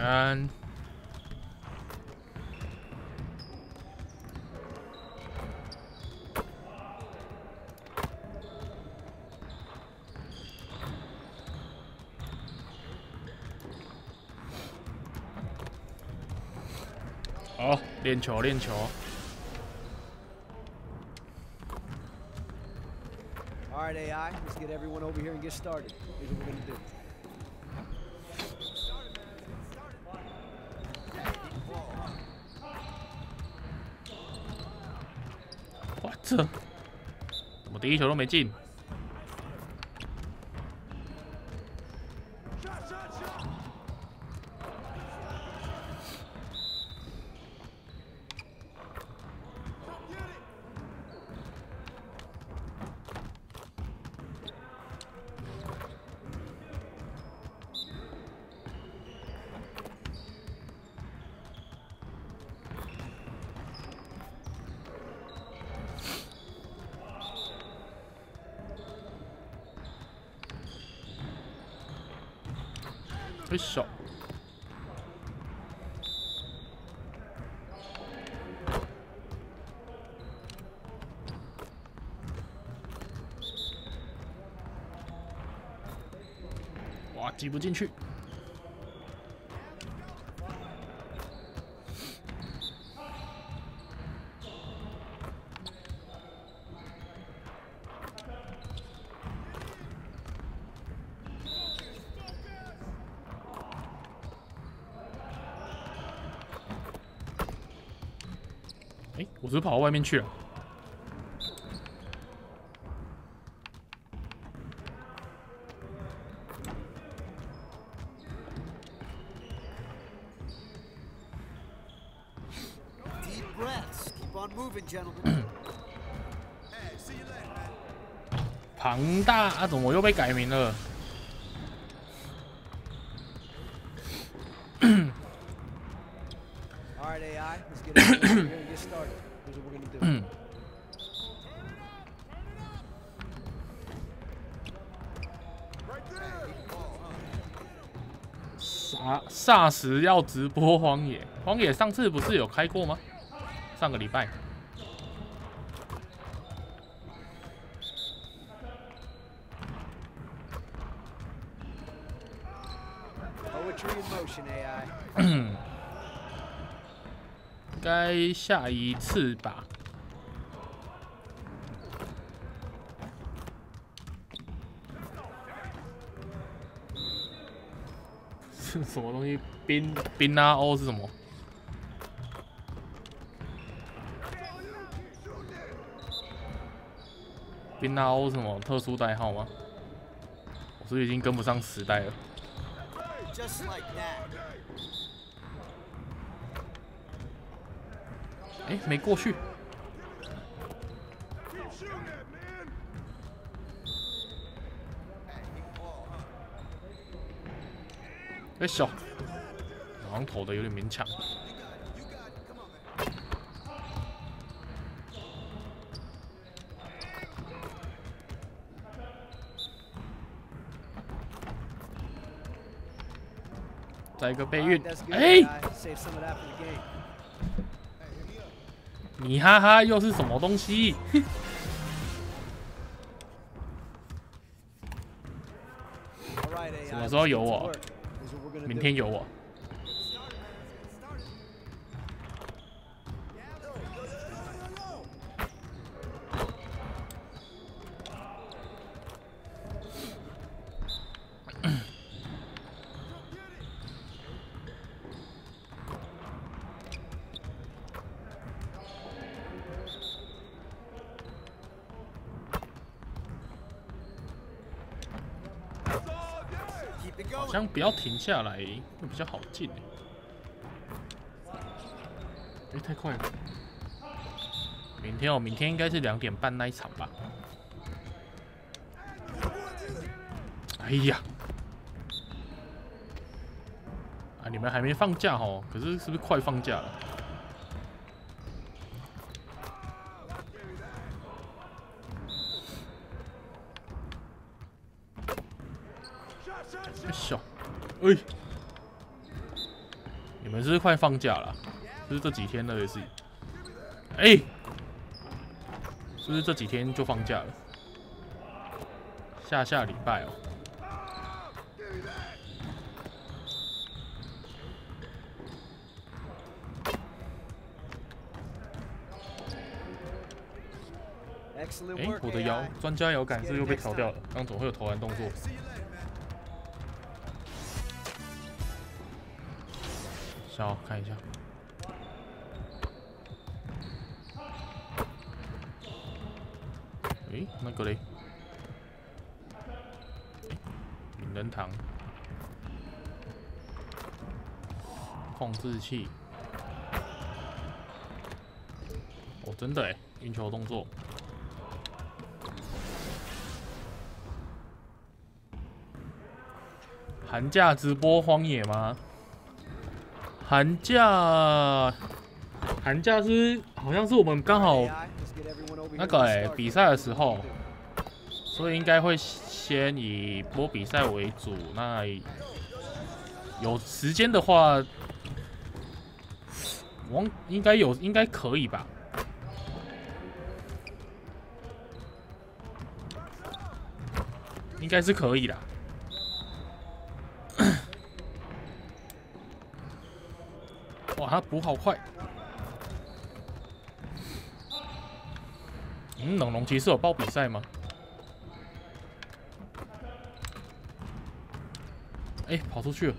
安。好，练球，练球。 All right, AI, let's get everyone over here and get started. Here's what we're gonna do. What？ 怎么第一球都没进？哎手，哇，挤不进去。 哎，我是不是跑到外面去了？庞大啊，怎么又被改名了？霎时要直播荒野，荒野上次不是有开过吗？上个礼拜。该下一次吧。是什么东西？冰拉欧是什么？冰拉欧是什么特殊代号吗？我是不是已经跟不上时代了？哎，没过去。哎小，好像投的有点勉强。再一个备孕，哎，你哈哈又是什么东西？什么时候有我？明天有我。好像不要停下来会比较好进哎。哎，太快了！明天应该是2点半那一场吧？哎呀！啊，你们还没放假哦？可是是不是快放假了？小，哎，们是不是快放假了？就是这几天了也是。哎、是不是这几天就放假了？下礼拜哦。哎、我的专家摇杆是又被调掉了，刚总会有投篮动作。想要看一下。哎、那个嘞，名人堂，控制器。哦，真的哎，运球动作。寒假直播荒野吗？寒假是好像是我们刚好那个比赛的时候，所以应该会先以播比赛为主。那有时间的话，应该可以吧？应该是可以啦。哇，他补好快！冷龙骑士有报比赛吗？哎、跑出去了！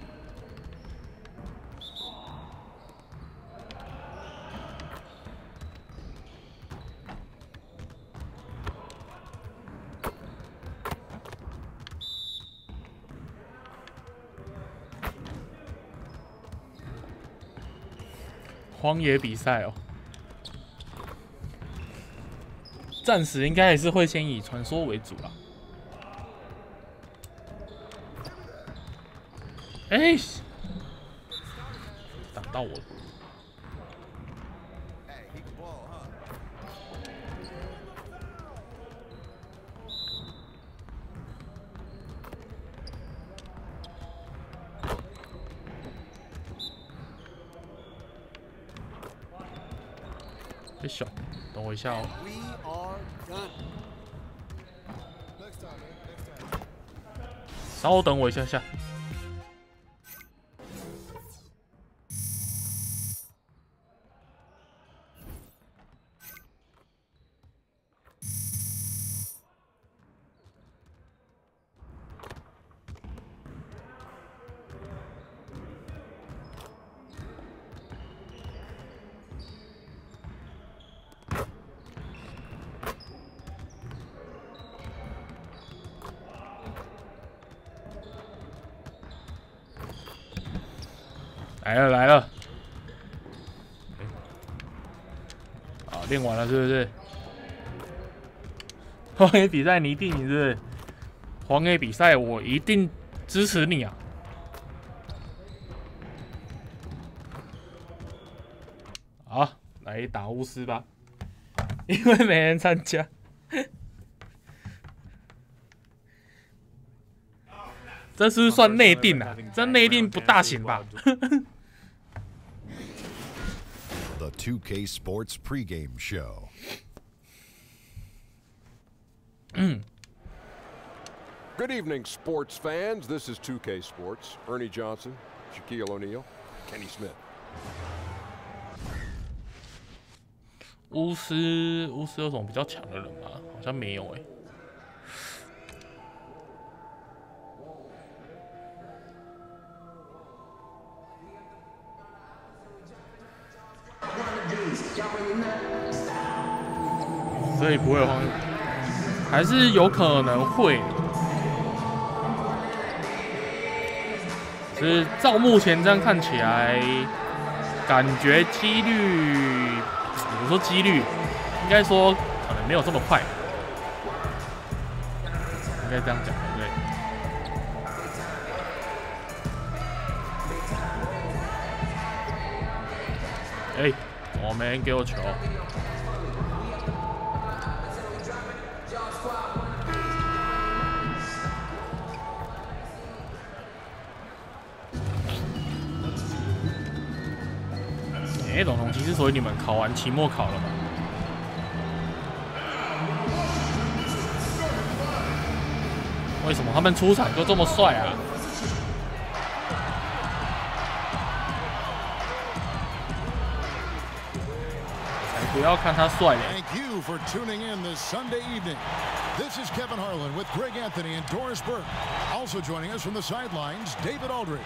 荒野比赛哦，暂时应该还是会先以传说为主啦。哎、挡到我了！小，等我一下哦。稍等我一下下。来了！好，练完了是不是？荒野比赛你一定赢是不是？荒野比赛我一定支持你啊！好，来打巫师吧，因为没人参加。这是不是算内定啊？这内定不大行吧？The 2K Sports pregame show. Good evening, sports fans. This is 2K Sports. Ernie Johnson, Shaquille O'Neal, Kenny Smith. 巫师有什么比较强的人吗？好像没有哎。所以不会有荒野，还是有可能会。只是照目前这样看起来，感觉几率，也不说几率，应该说可能没有这么快，应该这样讲，对不对？哎、我没人给我球。龙龙骑士，所以你们考完期末考了吗？为什么他们出场就这么帅啊？才不要看他帅嘞！ Thank you for tuning in this Sunday evening. This is Kevin Harlan with Greg Anthony and Doris Burke. Also joining us from the sidelines, David Aldridge.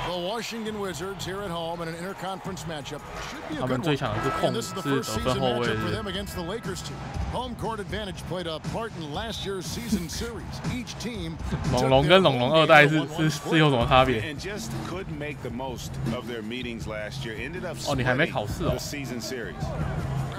The Washington Wizards here at home in an interconference matchup should be a good one. And this is the first season matchup for them against the Lakers team. Home court advantage played a part in last year's season series. Each team 龙龙跟龙龙二代是有什么差别？ And just couldn't make the most of their meetings last year. Ended up 哦，你还没考试哦。 the season series.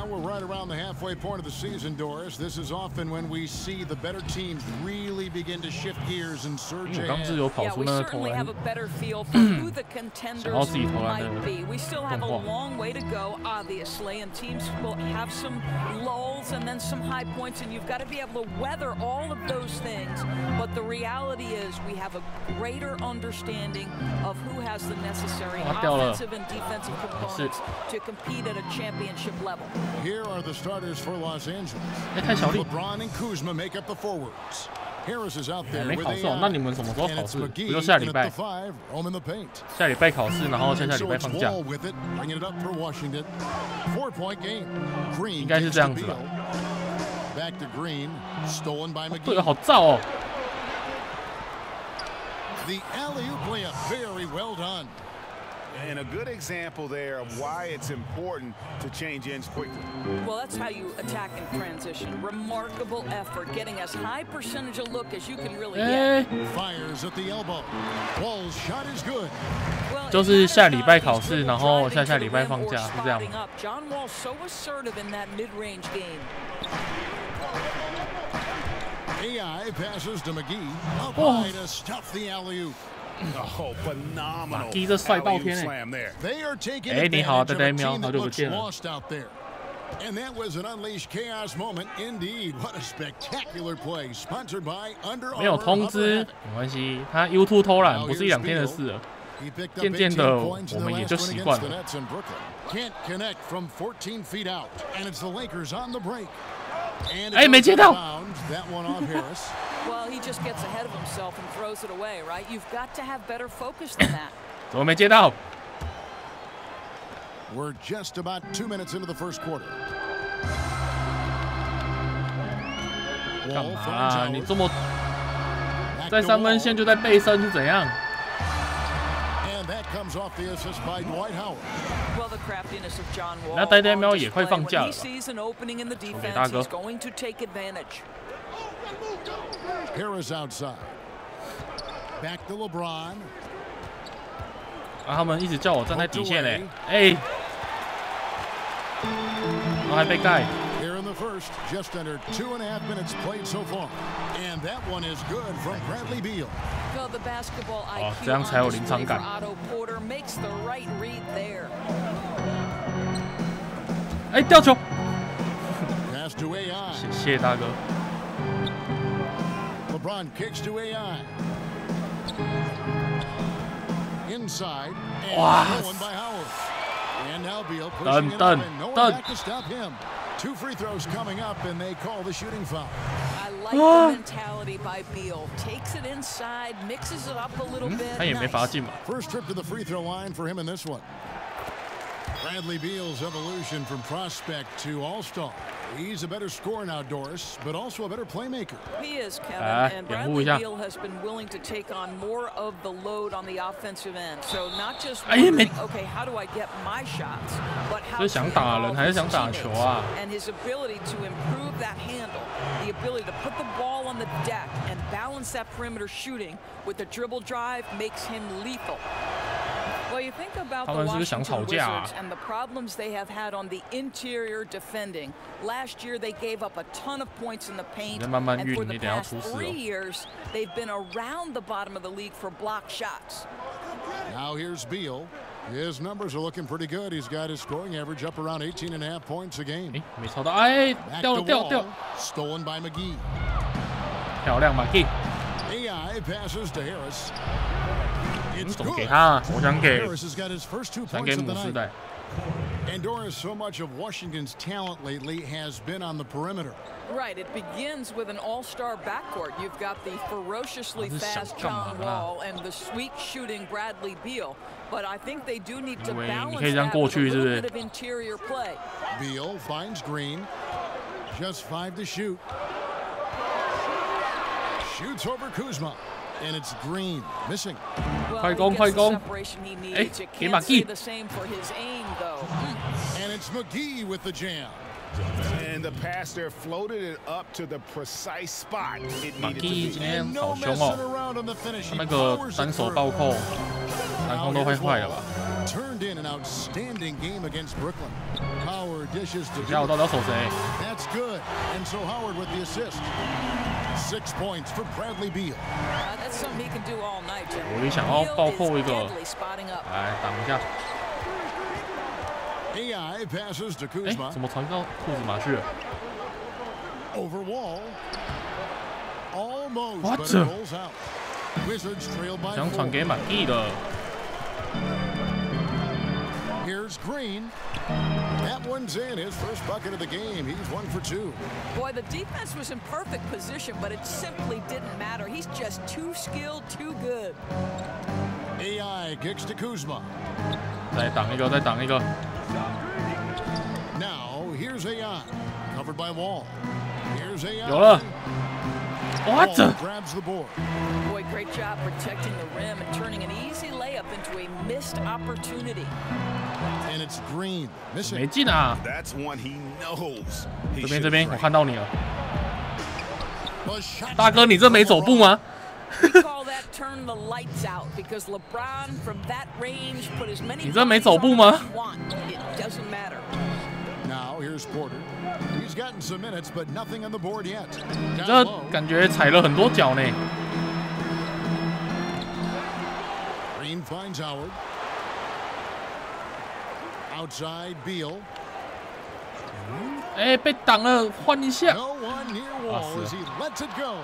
We're right around the halfway point of the season, Doris. This is often when we see the better teams really begin to shift gears and surge ahead. Yeah, we certainly have a better feel for who the contenders might be. We still have a long way to go, obviously, and teams will have some lulls and then some high points, and you've got to be able to weather all of those things. But the reality is we have a greater understanding of who has the necessary offensive and defensive components to compete at a championship level. Here are the starters for Los Angeles. LeBron and Kuzma make up the forwards. Harris is out there with AI. 那你们什么时候考试？不就下礼拜？下礼拜考试，然后下礼拜放假。应该是这样子吧。这个好燥哦。The alley-oop layup, very well done. And a good example there of why it's important to change ends quickly. Well, that's how you attack in transition. Remarkable effort, getting as high percentage a look as you can really get. Fires at the elbow. Wall's shot is good. 就是下礼拜考试，然后下礼拜放假，是这样。John Wall so assertive in that mid-range game. AI passes to McGee. Up high to stuff the alley-oop. Oh, phenomenal! 这帅爆天哎！你好，呆呆喵，好久不见了。 And that was an unleashed chaos moment indeed. What a spectacular play, sponsored by Under Armour. 没有通知，没关系，他 YouTube 偷懒不是1-2天的事了。渐渐的，我们也就习惯了。 Can't connect from 14 feet out, and it's the Lakers on the break. 哎，没接到。 Well, he just gets ahead of himself and throws it away, right? You've got to have better focus than that. 怎么没接到？ We're just about 2 minutes into the first quarter. 干嘛啊？你这么在3分线就在背身是怎样？ That comes off the assist by Dwight Howard. Well, the craftiness of John Wall. 那呆呆喵也快放假了。 给大哥。Harris outside. Back to LeBron. 啊，他们一直叫我站在底线嘞，哎，然后还被盖。 Here in the first, just under 2.5 minutes played so far, and that one is good from Bradley Beal. 哦，这样才有临场感。哎，吊球！谢谢大哥。 LeBron kicks to AI. Inside, and one by Howard. And now Beal pushing it up, and no one back to stop him. 2 free throws coming up, and they call the shooting foul. I like the mentality by Beal. Takes it inside, mixes it up a little bit. 他也没罚进嘛。 First trip to the free throw line for him in this one. Bradley Beal's evolution from prospect to all-star. He's a better scorer now, Doris, but also a better playmaker. He is, Kevin, and Bradley Beal has been willing to take on more of the load on the offensive end. So not just wondering, okay, how do I get my shots, but how to involve his teammates and his ability to improve that handle, the ability to put the ball on the deck and balance that perimeter shooting with the dribble drive makes him lethal. Well, you think about the Washington Wizards and the problems they have had on the interior defending. Last year, they gave up a ton of points in the paint, and for the past 3 years, they've been around the bottom of the league for block shots. Now here's Beal. His numbers are looking pretty good. He's got his scoring average up around 18.5 points a game. 没抄到，哎，掉了。 Stolen by McGee. 漂亮，McGee. AI passes to Harris. It's 怎么 good. 给他？我想给 Harris has got his first 2想给 points of 姆 the 斯 night. 代。 And Doris, so much of Washington's talent lately has been on the perimeter. Right, it begins with an all-star backcourt. You've got the ferociously fast John Wall and the sweet shooting Bradley Beal. But I think they do need to balance that with a little bit of interior play. Beal finds Green. Just 5 to shoot. Shoots over Kuzma. And it's Green missing. 快攻快攻！哎，给马季。 And it's McGee with the jam. And the pass there floated it up to the precise spot it 马 needed 季 to 今 be. 天 No 好凶 messing 哦， around on the finish. 那个单手暴扣，篮筐都会坏了吧？ Turned in an outstanding game against Brooklyn. Howard dishes to 等下我到底要守谁？ That's good. And so Howard with the assist. 6 points for Bradley Beal. 我也想要暴扣一个，来挡一下。 AI passes to 哎， Kuzma. 怎么传到裤子马去了？ Over Wall. Almost, What? but it rolls out. Wizards trail by 想传 4. 给马季的。 Here's Green. That one's in. His first bucket of the game. He's 1 for 2. Boy, the defense was in perfect position, but it simply didn't matter. He's just too skilled, too good. AI kicks to Kuzma. 再挡一个，再挡一个。 Now here's AI. Covered by Wall. Here's AI. 有了。What? Wall grabs the board. Boy, great job protecting the rim and turning an easy layup into a missed opportunity. And it's Green. 没 Missing. 进啊！ That's one he knows. 这边，我看到你了， The shot 大哥，你这没走步吗？ We call that turn the lights out because LeBron from that range put as many 你这没走步吗？ It doesn't matter. Now here's Porter. He's gotten some minutes, but nothing on the board yet. 这 Down low. 感觉踩了很多脚呢。 Green finds Howard. Outside Beal. 哎，被挡了，换一下。 No one near Wall as he lets it go.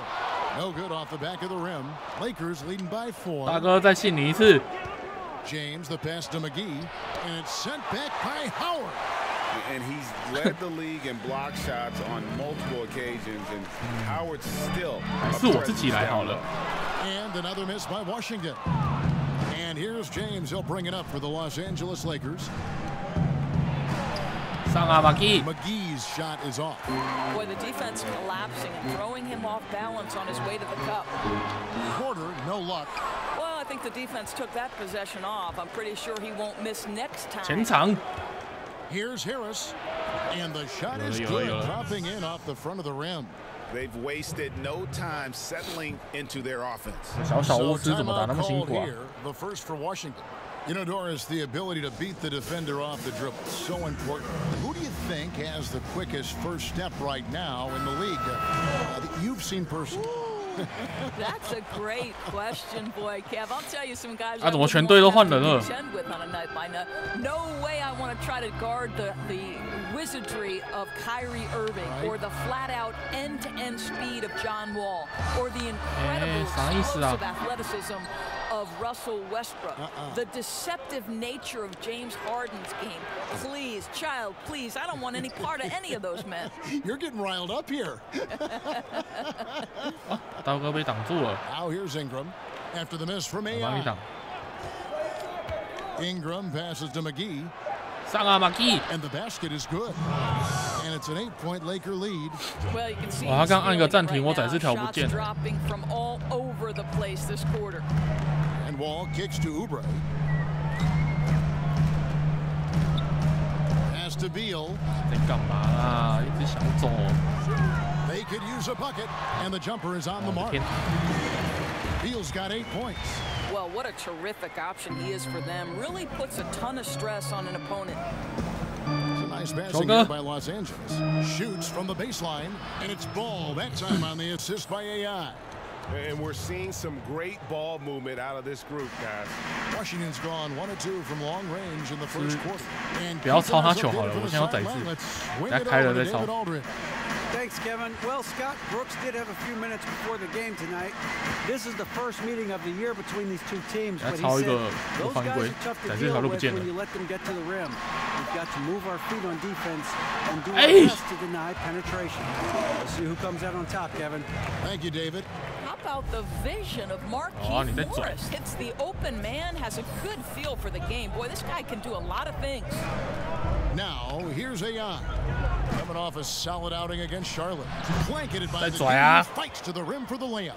No good off the back of the rim. Lakers leading by 4. 大哥，再信你一次。 James the pass to McGee, and it's sent back by Howard. And he's led the league in block shots on multiple occasions, and Howard's still. 还是我自己来好了。 And another miss by Washington. And here's James. He'll bring it up for the Los Angeles Lakers. 上啊，马基。 McGee's shot is off. Boy, the defense collapsing and throwing him off balance on his way to the cup. Porter, no luck. Well, I think the defense took that possession off. I'm pretty sure he won't miss next time. 前场。 Here's Harris. And the shot is good, dropping in off the front of the rim. They've wasted no time settling into their offense. 小巫师怎么打那么辛苦啊？ The first for Washington. You know, Doris, the ability to beat the defender off the dribble is so important. Who do you think has the quickest first step right now in the league that you've seen personally? That's a great question, boy, Kev. I'll tell you some guys. 怎么全队都换人了？ No way I want to try to guard the wizardry of Kyrie Irving or the flat-out end-to-end speed of John Wall or the incredible explosive athleticism of Russell Westbrook. The deceptive nature of James Harden's game. Please, child, please. I don't want any part of any of those men. You're getting riled up here. 刀哥被挡住了。 Now here's Ingram after the miss from 我帮你 AI. 挡。 Ingram passes to McGee. 上啊，马基！ And the basket is good. And it's an 8-point Laker lead. Well, you can see 他刚按个暂停，我载是调不见。 dropping from all over the place this quarter. And Wall kicks to Oubre. Pass to Beal. 在干嘛啦？一直想走。 They could use a bucket, and the jumper is on the mark. Beal's got 8 points. Well, what a terrific option he is for them. Really puts a ton of stress on an opponent. It's a nice passing here by Los Angeles. Shoots from the baseline, and it's Ball. That time on the assist by AI. And we're seeing some great ball movement out of this group, guys. Washington's gone 1 of 2 from long range in the first quarter. And 不要抄他球好了，我现在要宰制。等下开了再抄。Thanks, Kevin. Well, Scott Brooks did have a few minutes before the game tonight. This is the first meeting of the year between these two teams, but he said those guys are tough to deal with when you let them get to the rim. We've got to move our feet on defense and do our best to deny penetration. Let's see who comes out on top, Kevin. Thank you, David. How about the vision of Marquise Morris? Hits the open man, has a good feel for the game. Boy, this guy can do a lot of things. Now, here's AI. Coming off a solid outing against Charlotte. Blanketed by the team, fights to the rim for the layup.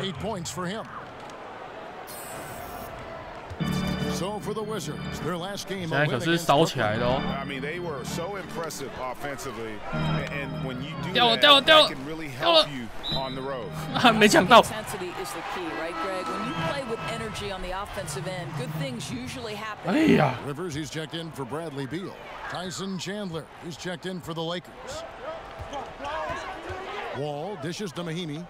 8 points for him. So for the Wizards, their last game. 现在可是烧起来的哦。I mean, they were so impressive offensively, and when you do that, that can really help you on the road. 没抢到。 Intensity is the key, right, Greg? When you play with energy on the offensive end, good things usually happen. 哎呀 Rivers, he's checked in for Bradley Beal. Tyson Chandler, he's checked in for the Lakers. Wall dishes to Mahimi.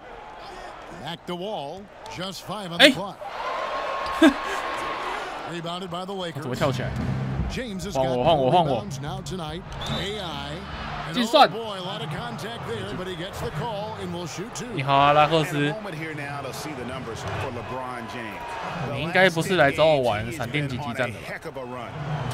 Back to Wall. Just 5 on the clock. Rebounded by the Lakers. 怎么跳起来？ James has 换 got 我，换我，换我。 now tonight. AI. 计算。 Boy, a lot of contact there, but he gets the call and will shoot 2. 你好啊，拉克斯。你应该不是来找我玩闪电击击战的。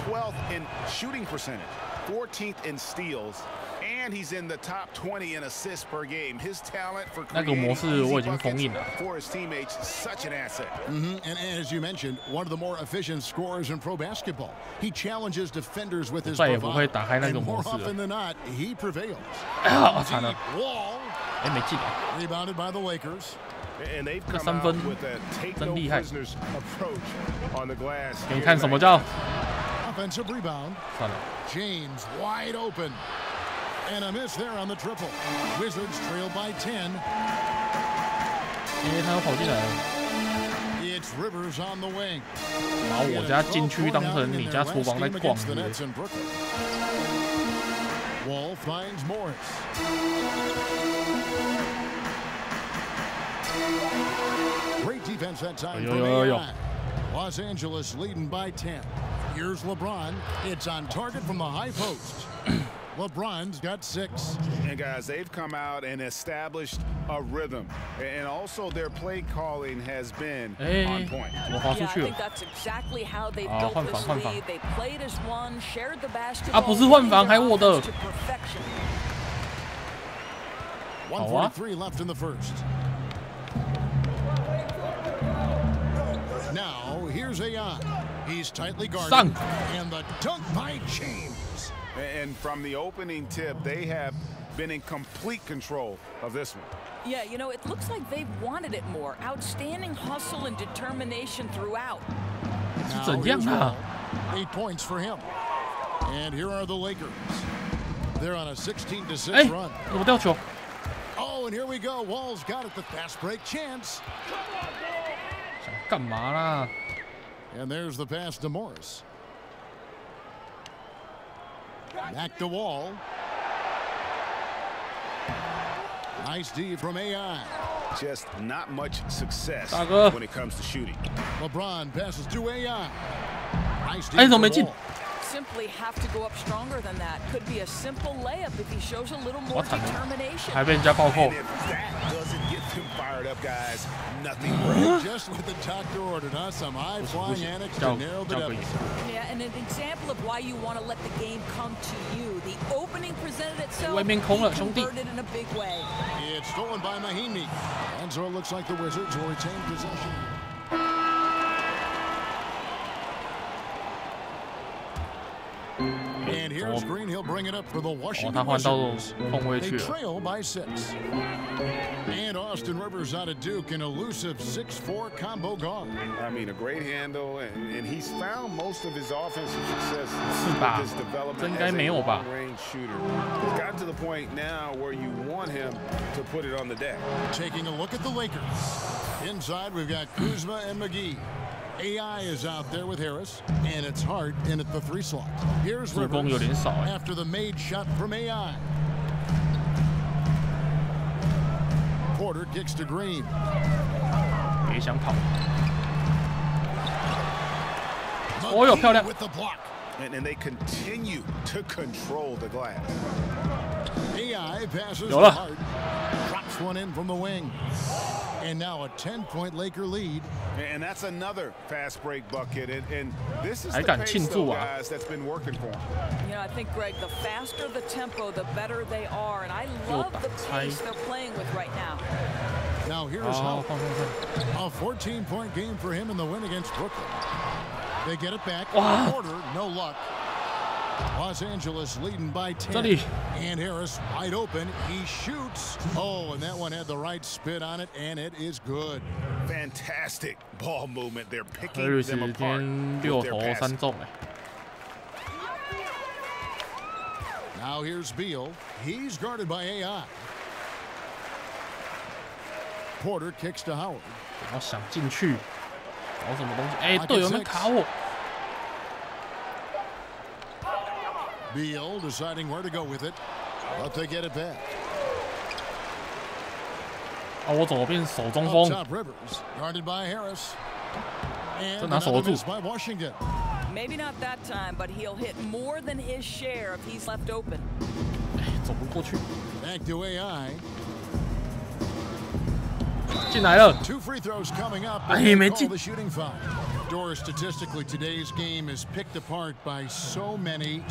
12th in shooting percentage, 14th in steals, and he's in the top 20 in assists per game. His talent for 那个模式我已经封印了。 for his teammates, such an asset. And as you mentioned, one of the more efficient scorers in pro basketball. He challenges defenders with his bravado, and more often than not, he prevails. 啊，惨了。 Wall. 哎，没进来。 Rebounded by the Lakers. And they've 这 come 3 out 分 with a take 真 no 厉害。 prisoners approach on the glass. 给你看什么叫 offensive rebound. 算了。 James wide open. And a miss there on the triple. Wizards trail by 10. 他又跑进来了。 It's Rivers on the wing. 把我家禁区当成你家厨房在逛。 Wall finds Morris. Great defense that time from AI. Los Angeles leading by 10. Here's LeBron. It's on target from the high post. LeBron's got 6. And guys, they've come out and established a rhythm, and also their play calling has been on point. Yeah, I think that's exactly how they built this lead. They played as one, shared the basketball. 不是换防，还我的。 143 left in the first. Now here's AI. He's tightly guarded. And the dunk by James. And from the opening tip, they have been in complete control of this one. Yeah, you know, it looks like they've wanted it more. Outstanding hustle and determination throughout. 是怎样啊 8 points for him. And here are the Lakers. They're on a 16-6 run. 怎么掉球？ Oh, and here we go. Wall's got it. The fast break chance. 想干嘛啦？ And there's the pass to Morris. Back to Wall. Nice D from AI. Just not much success when it comes to shooting. LeBron passes to AI. Nice D. 哎，怎么没进？ Simply have to go up stronger than that. Could be a simple layup if he shows a little more determination. 还被人家暴扣。 Fired up, guys. Nothing just with the doctor ordered, huh? Some high-flying antics to narrow the deficit. Yeah, and an example of why you want to let the game come to you. The opening presented itself. 外面空了，兄弟。 Converted in a big way. It's stolen by Mahimi, and so it looks like the Wizards will retain possession. And here's Green. He'll bring it up for the Washington Wizards. They trail by 6. And Austin Rivers out of Duke, an elusive 6'4" combo guard. I mean, a great handle, and he's found most of his offensive success with his development as a long-range shooter. He's gotten to the point now where you want him to put it on the deck. Taking a look at the Lakers. Inside, we've got Kuzma and McGee. AI is out there with Harris, and it's Hart in at the 3 slot. Here's Rivers after the made shot from AI. Porter kicks to Green. 别想跑。哦哟，漂亮！ And they continue to control the glass. AI AI passes 有了 the heart, drops one in from the wing. And now a 10-point Laker lead. And that's another fast break bucket. And this is 还 the 敢 pace, 庆祝 though, 啊 guys, that's been working for him. You know, I think, Greg, the faster the tempo, the better they are. And I love the pace they're playing with right now. Now here's how. A 14-point game for him in the win against Brooklyn. They get it back. Porter, no luck. Los Angeles leading by 10. And Harris wide open. He shoots. Oh, and that one had the right spin on it, and it is good. Fantastic ball movement. They're picking them apart. 6投3中 Now here's Beal. He's guarded by AI. Porter kicks to Howard. 我想进去，搞什么东西？哎，队友们卡我。 Beal deciding where to go with it, but they get it back. 啊，我怎么变手中锋？ Rivers, guarded by Harris. 这拿守得住。 by Washington. Maybe not that time, but he'll hit more than his share if he's left open. 哎，走不过去。 Back to AI. 进来了。 Two free throws coming up. 哎，没进。 The shooting foul. Doris, statistically, today's game is picked apart by so many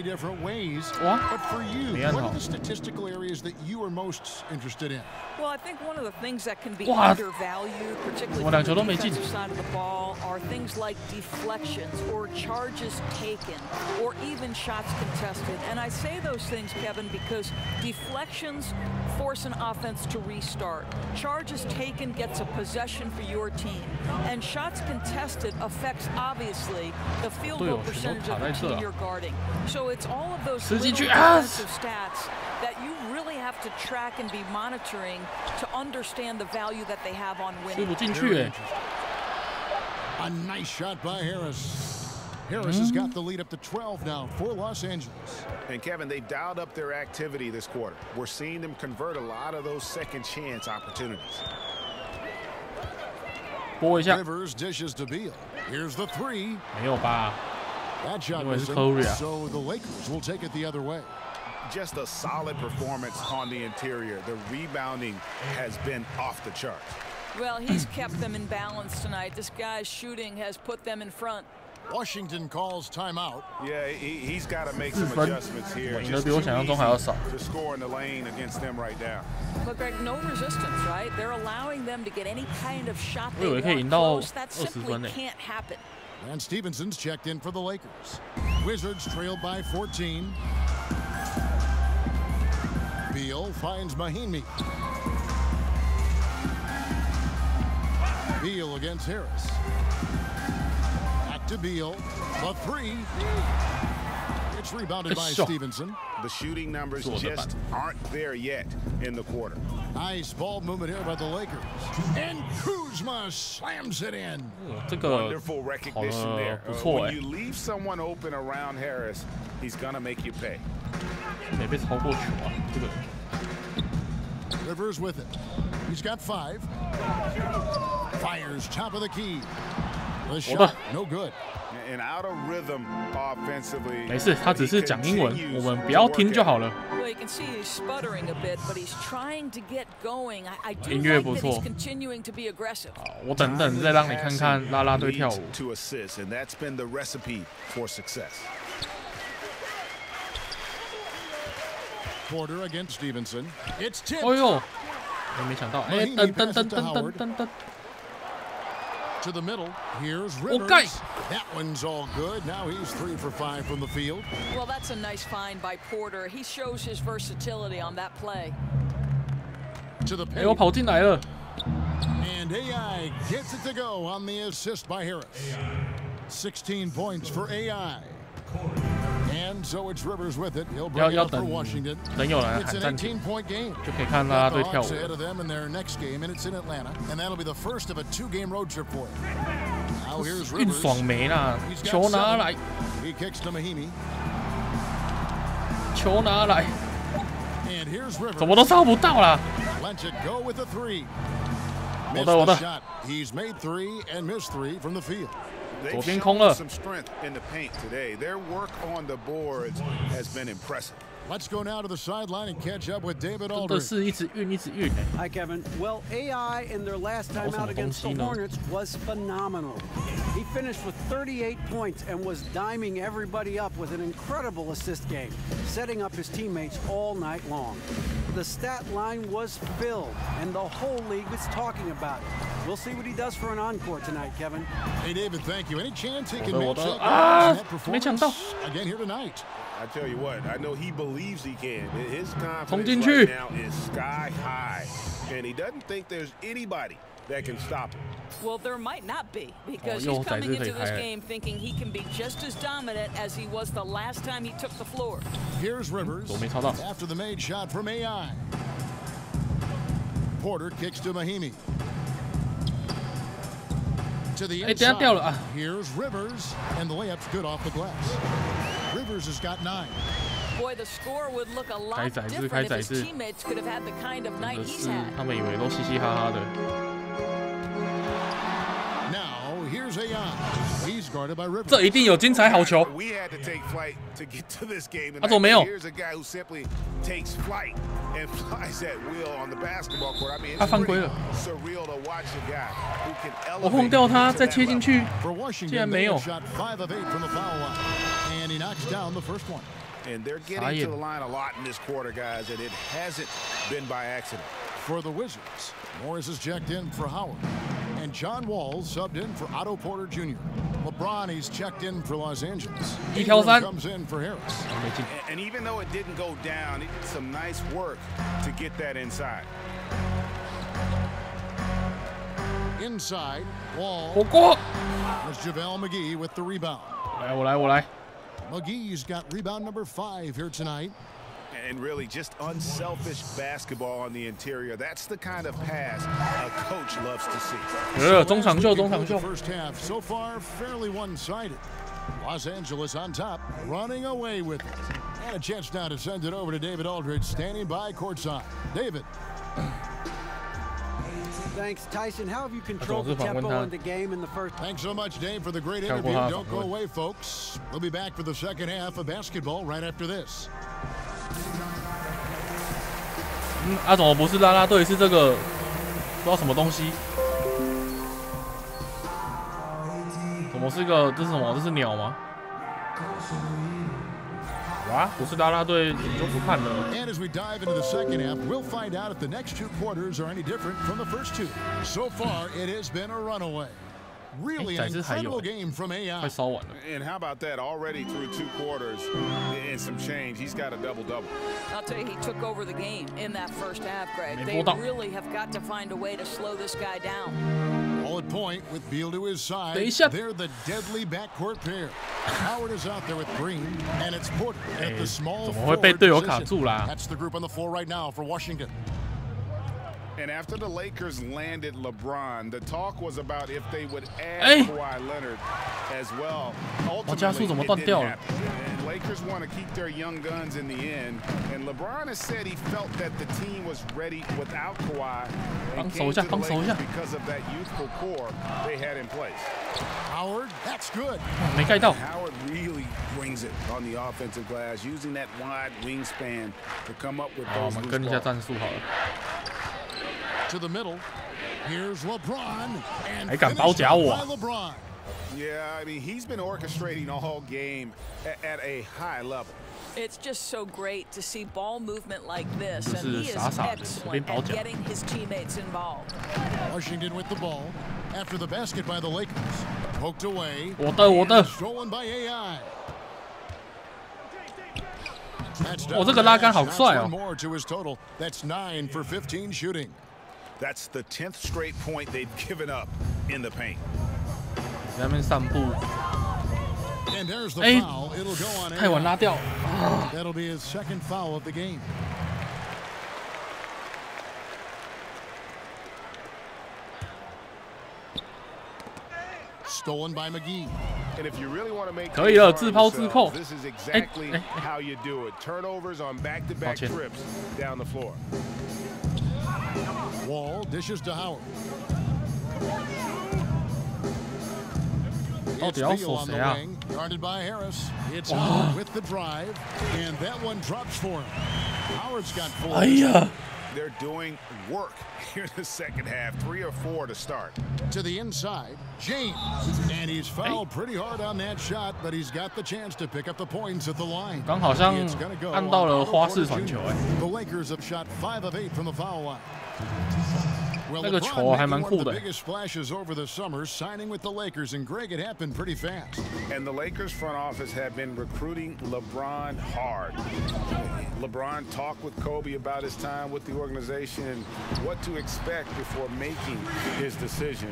different ways. But for you, what are the statistical areas that you are most interested in? Well, I think one of the things that can be undervalued, particularly on the defensive side of the ball, are things like deflections or charges taken or even shots contested. And I say those things, Kevin, because deflections force an offense to restart. Charges taken gets a possession for your team. And shots contested affects, obviously, the field goal percentage of the team you're guarding. So it's all of those little defensive stats that you really have to track and be monitoring to understand the value that they have on winning. A nice shot by Harris. Harris has got the lead up to 12 now for Los Angeles. And Kevin, they've dialed up their activity this quarter. We're seeing them convert a lot of those second chance opportunities. Rivers dishes to Beal. Here's the three. 没有吧？ That shot was so the Lakers will take it the other way. Just a solid performance on the interior. The rebounding has been off the charts. Well, he's kept them in balance tonight. This guy's shooting has put them in front. Washington calls timeout. Yeah, he's got to make some adjustments here. Just too easy to score in the lane against them right now. But Greg, no resistance, right? They're allowing them to get any kind of shot they want close. That simply can't happen. And Stevenson's checked in for the Lakers. Wizards trailed by 14. Beal finds Mahinmi. Beal against Harris. Back to Beal. The three. It's rebounded by Stevenson. The shooting numbers just aren't there yet in the quarter. Nice ball movement here by the Lakers. And Kuzma slams it in. Wonderful recognition there. When you leave someone open around Harris, he's going to make you pay. Rivers with it. He's got 5. Fires top of the key. The shot, no good. And out of rhythm offensively. 没事，他只是讲英文，我们不要听就好了。 Well, you can see he's sputtering a bit, but he's trying to get going. I do 音乐 like 不 that 错。 he's continuing to be aggressive. 我等等再让你看看啦啦队跳舞。 To assist, and that's been the recipe for success. Porter against Stevenson. It's tipped. 哎呦，没想到，哎，噔。 To the middle, here's Rivers. That one's all good. Now he's 3 for 5 from the field. Well, that's a nice find by Porter. He shows his versatility on that play. To the paint. 哎，我跑进来了。 And AI gets it to go on the assist by Harris. 16 points for AI. And so it's Rivers with it. He'll bring it up for Washington. It's an 18-point game. 就可以看啦啦队跳舞。 Ahead of them in their next game, and it's in Atlanta, and that'll be the first of a 2-game road trip for him. Now here's Rivers. 运爽没啦，球拿来。 He kicks to Mahinmi. 球拿来。 And here's Rivers. 怎么都照不到啦。 Lets it go with a 3. 我的。 He's made 3 and missed 3 from the field. 左边空了。 Some strength in the paint today. Their work on the boards has been impressive. Let's go now to the sideline and catch up with David Aldridge. 真的是一直运。Hi, Kevin. Well, AI in their last time out against the Hornets was phenomenal. He finished with 38 points and was diming everybody up with an incredible assist game, setting up his teammates all night long. The stat line was filled, and the whole league was talking about it. We'll see what he does for an encore tonight, Kevin. Hey, David, thank you. Any chance he can match that performance again here tonight? I tell you what, I know he believes he can. His confidence right now is sky high, and he doesn't think there's anybody that can stop him. Well, there might not be, because he's coming into this game thinking he can be just as dominant as he was the last time he took the floor. Here's Rivers after the made shot from AI. Porter kicks to Mahimi. To the inside. Here's Rivers, and the layup's good off the glass. Rivers has got 9. Boy, the score would look a lot different if his teammates could have had the kind of night he's had. 他们以为都嘻嘻哈哈的。Now here's AI. He's guarded by Rivers. 这一定有精彩好球。We had to take flight to get to this game. 他怎么没有？ Here's a guy who simply takes flight and flies at will on the basketball court. I mean, 他犯规了。 surreal to watch a guy who can elevate. 我碰掉他，再切进去， 竟然没有。 Shot 5 of 8 from the foul line, and he knocks down the first one. And they're getting to the line a lot in this quarter, guys, and it hasn't been by accident. For the Wizards, Morris is checked in for Howard, and John Wall subbed in for Otto Porter Jr. LeBron, he's checked in for Los Angeles. Ingram comes in for Harris. And even though it didn't go down, it did some nice work to get that inside. Inside, Wall. There's JaVale McGee with the rebound. 我来。 McGee's got rebound number 5 here tonight. And really just unselfish basketball on the interior. That's the kind of pass a coach loves to see. 中场秀。 First half so far fairly one-sided. Los Angeles on top, running away with it. And a chance now to send it over to David Aldridge, standing by courtside. David. Thanks, Tyson. How have you controlled the tempo in the game in the first? Thanks so much, Dave, for the great interview. Don't go away, folks. We'll be back for the second half of basketball right after this. 怎么不是啦啦队？是这个不知道什么东西？怎么是个？这是什么？这是鸟吗？哇，不是啦啦队，你就不看了。 And as we dive into the second half, we'll find out if the next 2 quarters are any different from the first 2. So far, it has been a runaway. Really an incredible game from AI. And how about that? Already through 2 quarters and some change. He's got a double-double. I'll tell you, he took over the game in that first half, Greg. They really have got to find a way to slow this guy down. All at point with Beal to his side. They're the deadly backcourt pair. Howard is out there with Green, and it's Porter at the small forward position. That's the group on the floor right now for Washington. And after the Lakers landed LeBron, the talk was about if they would add Kawhi Leonard as well. Ultimately, it didn't happen. And Lakers want to keep their young guns in the end. And LeBron has said he felt that the team was ready without Kawhi and came to the Lakers because of that youthful core they had in place. Howard, that's good. Howard really brings it on the offensive glass, using that wide wingspan to come up with those loose balls. To the middle. Here's LeBron. And 还敢包夹我 LeBron. Yeah, I mean, he's been orchestrating all game at a high level. It's just so great to see ball movement like this, and he is excellent at getting his teammates involved. Washington with the ball after the basket by the Lakers. Poked away. 我的 Stolen by AI. 这个拉杆好帅哦 More to his total. That's 9 for 15 shooting. That's the 10th straight point they've given up in the paint. 在那边散步。 And there's the foul. It'll go on. 太晚拉掉。 That'll be his second foul of the game. Stolen by McGee. And if you really want to make 可以了，自抛自扣。 This is exactly how you do it. Turnovers on back-to-back trips down the floor. Wall dishes to Howard. 到底要守谁啊？ Guarded by Harris. It's out with the drive, and that one drops for him. Howard's got 4. 哎呀！ They're doing work here in the second half. 3 or 4 to start. To the inside, James. And he's fouled pretty hard on that shot, but he's got the chance to pick up the points at the line. 刚好像按到了花式传球，哎。 The Lakers have shot 5 of 8 from the foul line. 那个球还蛮酷的。 Biggest splashes over the summer, signing with the Lakers, and Greg, it happened pretty fast. And the Lakers front office have been recruiting LeBron hard. LeBron talked with Kobe about his time with the organization and what to expect before making his decision.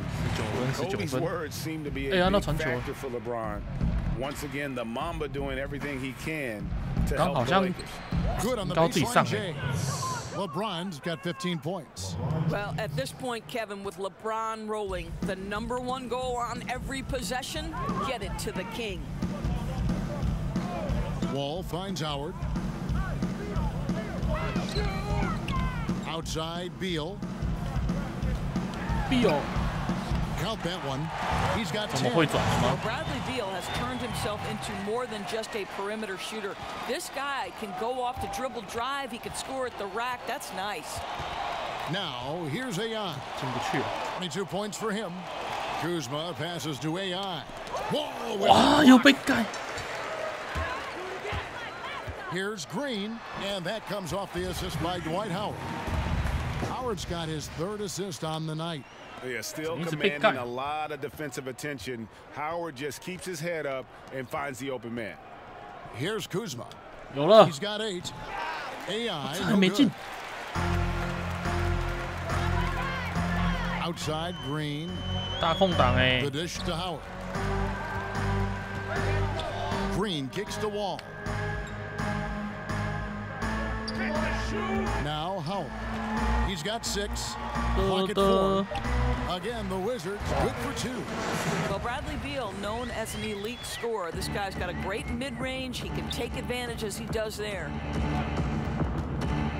Kobe's words seem to be a big factor for LeBron. Once again, the Mamba doing everything he can to help the Lakers. Good on the baseline, James. LeBron's got 15 points. Well, at this point, Kevin, with LeBron rolling, the #1 goal on every possession, get it to the king. Wall finds Howard. Outside, Beal. Count that one. He's got 10. Well, Bradley Beal has turned himself into more than just a perimeter shooter. This guy can go off the dribble drive. He can score at the rack. That's nice. Now, here's AI. 22 points for him. Kuzma passes to AI. Wow, 又被盖。 Here's Green, and that comes off the assist by Dwight Howard. Howard's got his 3rd assist on the night. Yeah, still commanding a lot of defensive attention. Howard just keeps his head up and finds the open man. Here's Kuzma. 有了。 He's got 8. AI 还没进。 Outside Green. 大空档哎。 The dish to Howard. Green kicks the wall. Now Howard. He's got 6. Pocket 4. Again, the Wizards good for 2. Well, Bradley Beal, known as an elite scorer. This guy's got a great mid-range. He can take advantage as he does there.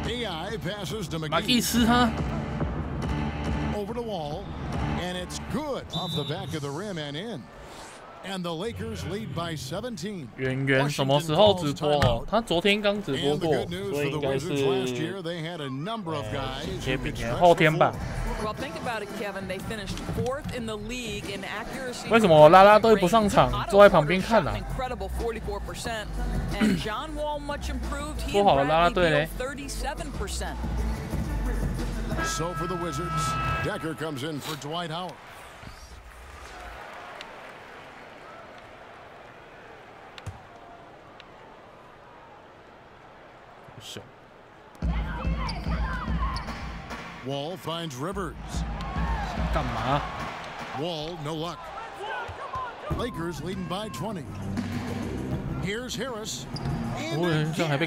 AI passes to McGee. Over the wall, and it's good off the back of the rim and in. And the Lakers lead by 17. 圆圆什么时候直播哦？他昨天刚直播过，所以应该是后天吧。 Well, think about it, Kevin. They finished 4th in the league in accuracy. 为什么啦啦队不上场，坐在旁边看啊？ Incredible 44%. And John Wall much improved. He 说好了啦啦队嘞。 37%. So for the Wizards, Decker comes in for Dwight Howard. Wall finds Rivers. 干嘛？ Wall, no luck. Lakers leading by 20. Here's Harris. And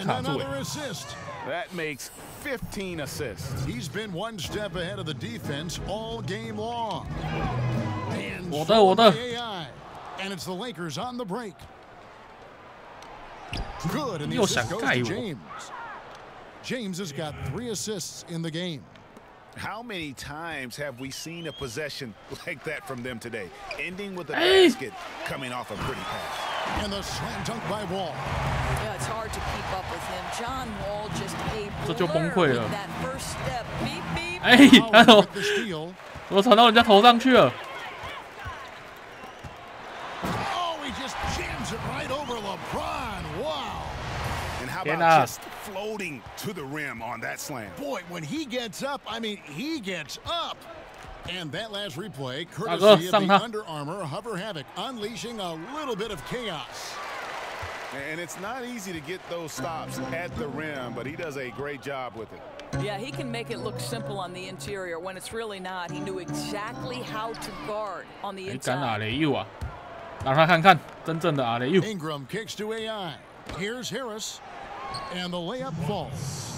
another assist. That makes 15 assists. He's been one step ahead of the defense all game long. And AI. And it's the Lakers on the break. Good, and the assist goes to James. James has got 3 assists in the game. How many times have we seen a possession like that from them today, ending with a basket coming off a pretty pass? And the slam dunk by Wall. Yeah, it's hard to keep up with him. John Wall just a 这就崩溃了。 that first step. Beep, beep. 哎，我传到人家头上去了。 Oh, he just jams it right over LeBron. Wow. And how about just floating to the rim on that slam? Boy, when he gets up, I mean, he gets up. And that last replay, courtesy of the Under Armour Hover Havoc, unleashing a little bit of chaos. And it's not easy to get those stops at the rim, but he does a great job with it. Yeah, he can make it look simple on the interior when it's really not. He knew exactly how to guard on the inside. 敢阿雷右啊，让他看看真正的阿雷右。 Ingram kicks to AI. Here's Harris. And the layup falls.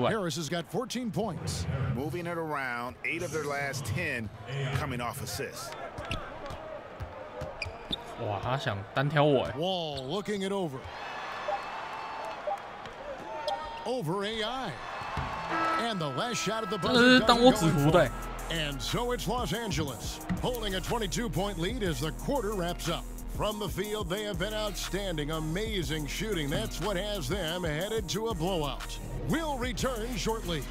Harris has got 14 points. Moving it around, 8 of their last 10 coming off assists. 哇，他想单挑我哎。 Wall looking it over. Over AI. And the last shot of the buzzer. 当我纸糊的。And so it's Los Angeles, holding a 22-point lead as the quarter wraps up. From the field, they have been outstanding, amazing shooting. That's what has them headed to a blowout. We'll return shortly.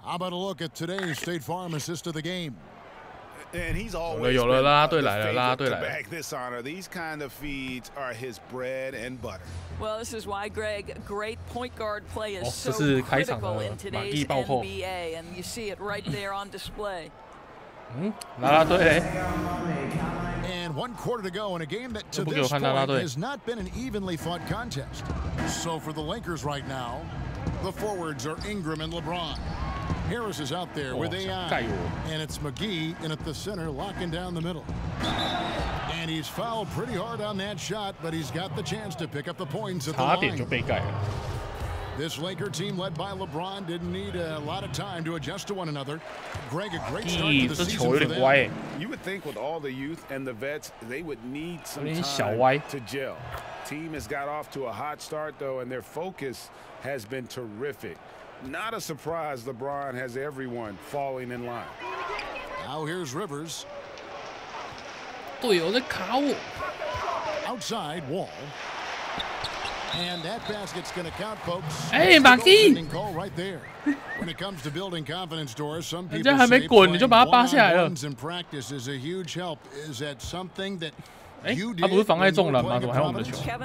How about a look at today's State Farm assist of the game? And he's always有了啦啦队来了，啦啦队来了。 back this honor. These kind of feeds are his bread and butter. Well, this is why, Greg, great point guard play is so 这是开场的 critical in 马 today's 蒂暴扣。 NBA, and you see it right there on display. 啦啦队嘞。 And 1 quarter to go in a game that to this point has not been an evenly fought contest. So for the Lakers right now, the forwards are Ingram and LeBron. Harris is out there with AI, and it's McGee in at the center, locking down the middle. And he's fouled pretty hard on that shot, but he's got the chance to pick up the points at the line. This Laker team led by LeBron didn't need a lot of time to adjust to one another. Greg, a great start to the season for them. You would think with all the youth and the vets, they would need some time to gel. Team has got off to a hot start, though, and their focus has been terrific. Not a surprise LeBron has everyone falling in line. Now here's Rivers. 队友在卡我。 Outside Wall. And that basket's going to count, folks. Hey, Maki! Call right there. When it comes to building confidence, Doris, some people 人家还没滚你就把他扒下来了。 in practice is a huge help. Is that something that Kevin,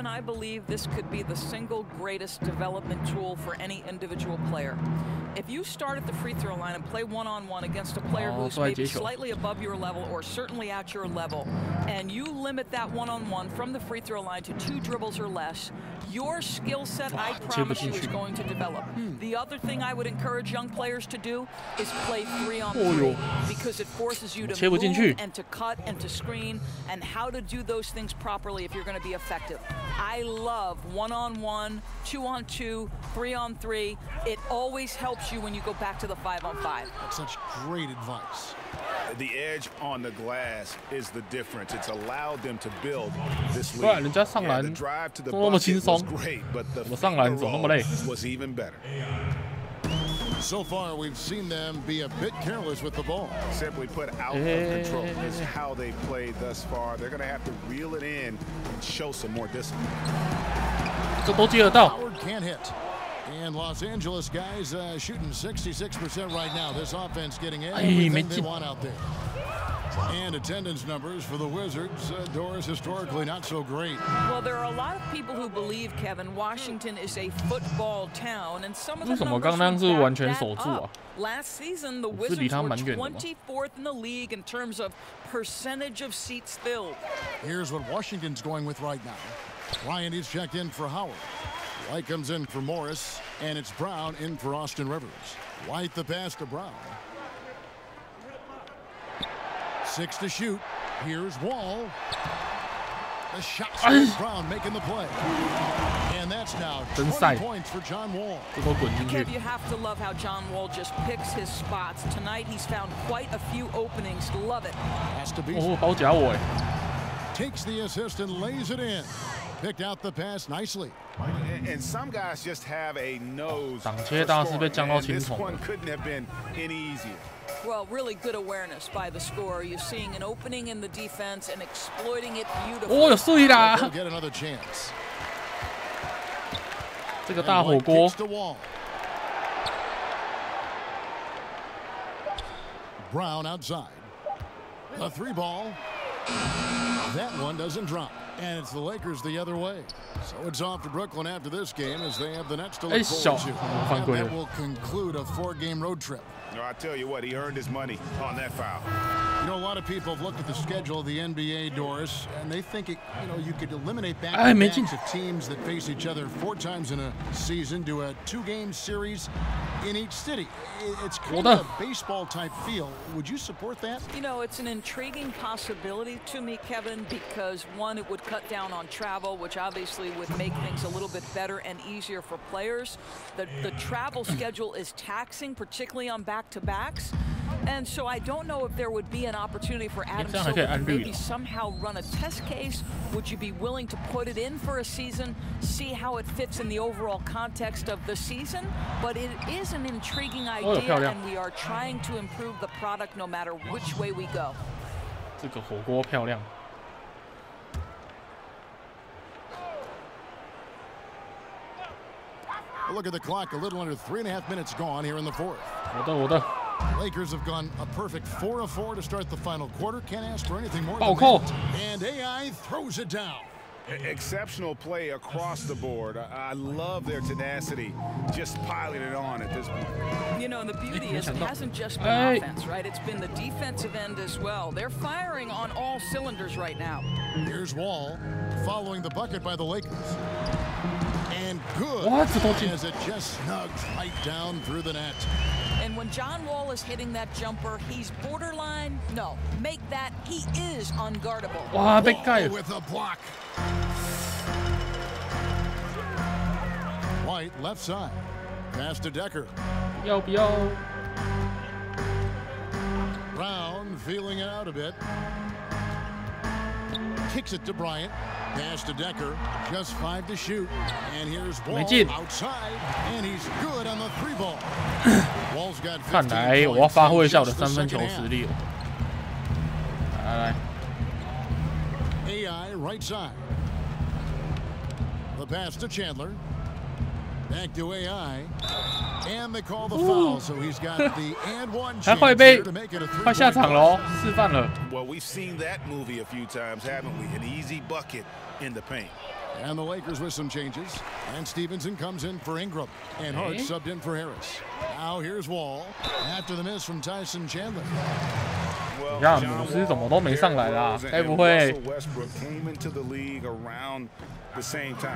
I believe this could be the single greatest development tool for any individual player. If you start at the free throw line and play one-on-one against a player who's maybe slightly above your level or certainly at your level, and you limit that one-on-one from the free throw line to 2 dribbles or less, your skill set, I promise you, is going to develop. The other thing I would encourage young players to do is play 3-on-3 because it forces you to move and to cut and to screen and how to do those things properly if you're going to be effective. I love 1-on-1, 2-on-2, 3-on-3. It always helps you when you go back to the 5-on-5. That's such great advice. The edge on the glass is the difference. It's allowed them to build this lead. The drive to the bucket was great, but the roll was even better. So far, we've seen them be a bit careless with the ball. Simply put, out of control is how they played thus far. They're going to have to reel it in and show some more discipline. Howard can't hit. And Los Angeles guys shooting 66% right now. This offense getting everything they want out there. And attendance numbers for the Wizards, Doris, historically not so great. Well, there are a lot of people who believe, Kevin, Washington is a football town, and some of the numbers back that up. Last season, the Wizards were 24th in the league in terms of percentage of seats filled. Here's what Washington's going with right now. Ryan is checked in for Howard. White comes in for Morris, and it's Brown in for Austin Rivers. White the pass to Brown. 6 to shoot. Here's Wall. The shot from Brown making the play. And that's now 20 points for John Wall. Kev, you have to love how John Wall just picks his spots. Tonight he's found quite a few openings. Love it. Has to be. Takes the assist and lays it in. Picked out the pass nicely. And some guys just have a nose for scoring, and this one couldn't have been any easier. Well, really good awareness by the scorer. You're seeing an opening in the defense and exploiting it beautifully. He'll get another chance. 这个大火锅。 Brown outside. A 3-ball. That one doesn't drop. And it's the Lakers the other way. So it's off to Brooklyn after this game as they have the Nets to look forward to. And that will conclude a 4-game road trip. No, I tell you what, he earned his money on that foul. You know, a lot of people have looked at the schedule of the NBA, Doris, and they think, you could eliminate back-to-backs of teams that face each other 4 times in a season to a 2-game series in each city. It's kind of a baseball-type feel. Would you support that? You know, it's an intriguing possibility to me, Kevin, because, one, it would cut down on travel, which obviously would make things a little bit better and easier for players. The travel schedule is taxing, particularly on back-to-backs. And so I don't know if there would be an opportunity for Adam Silver to maybe somehow run a test case. Would you be willing to put it in for a season, see how it fits in the overall context of the season? But it is an intriguing idea, and we are trying to improve the product no matter which way we go. 这个火锅漂亮。 Look at the clock, a little under 3.5 minutes gone here in the fourth. 我的。 Lakers have gone a perfect 4 of 4 to start the final quarter. Can't ask for anything more than that. And AI throws it down. Exceptional play across the board. I love their tenacity, just piling it on at this point. You know, and the beauty is it hasn't just been offense, right? It's been the defensive end as well. They're firing on all cylinders right now. Here's Wall following the bucket by the Lakers. And good as it just snugs right down through the net. And when John Wall is hitting that jumper, he's borderline. No, make that. He is unguardable. Wow, big guy with a block. White left side, pass to Decker. Yo. Brown feeling it out a bit. Kicks it to Bryant. Pass to Decker, just 5 to shoot. And here's Wall outside, and he's good on the 3 ball. Wall's got 15 看来我要发挥一下我的3分球实力了。来。AI right side. The pass to Chandler. Back to AI. And they call the foul, so he's got the and one chance to make it a 快下场了哦，示范了。 Well, we've seen that movie a few times, haven't we? An easy bucket in the paint. And the Lakers with some changes. And Stevenson comes in for Ingram. And Hart subbed in for Harris. Now here's Wall. After the miss from Tyson Chandler. 呀，姆斯怎么都没上来啦？该不会？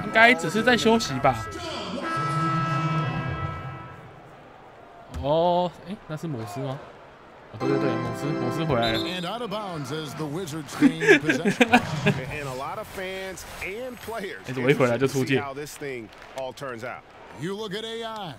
应该只是在休息吧？哦，哎，那是姆斯吗？哦，对，姆斯回来了。And out of bounds as the Wizards gain possession. And a lot of fans and players. 怎么一回来就出界 ？How this thing all turns out. You look at AI.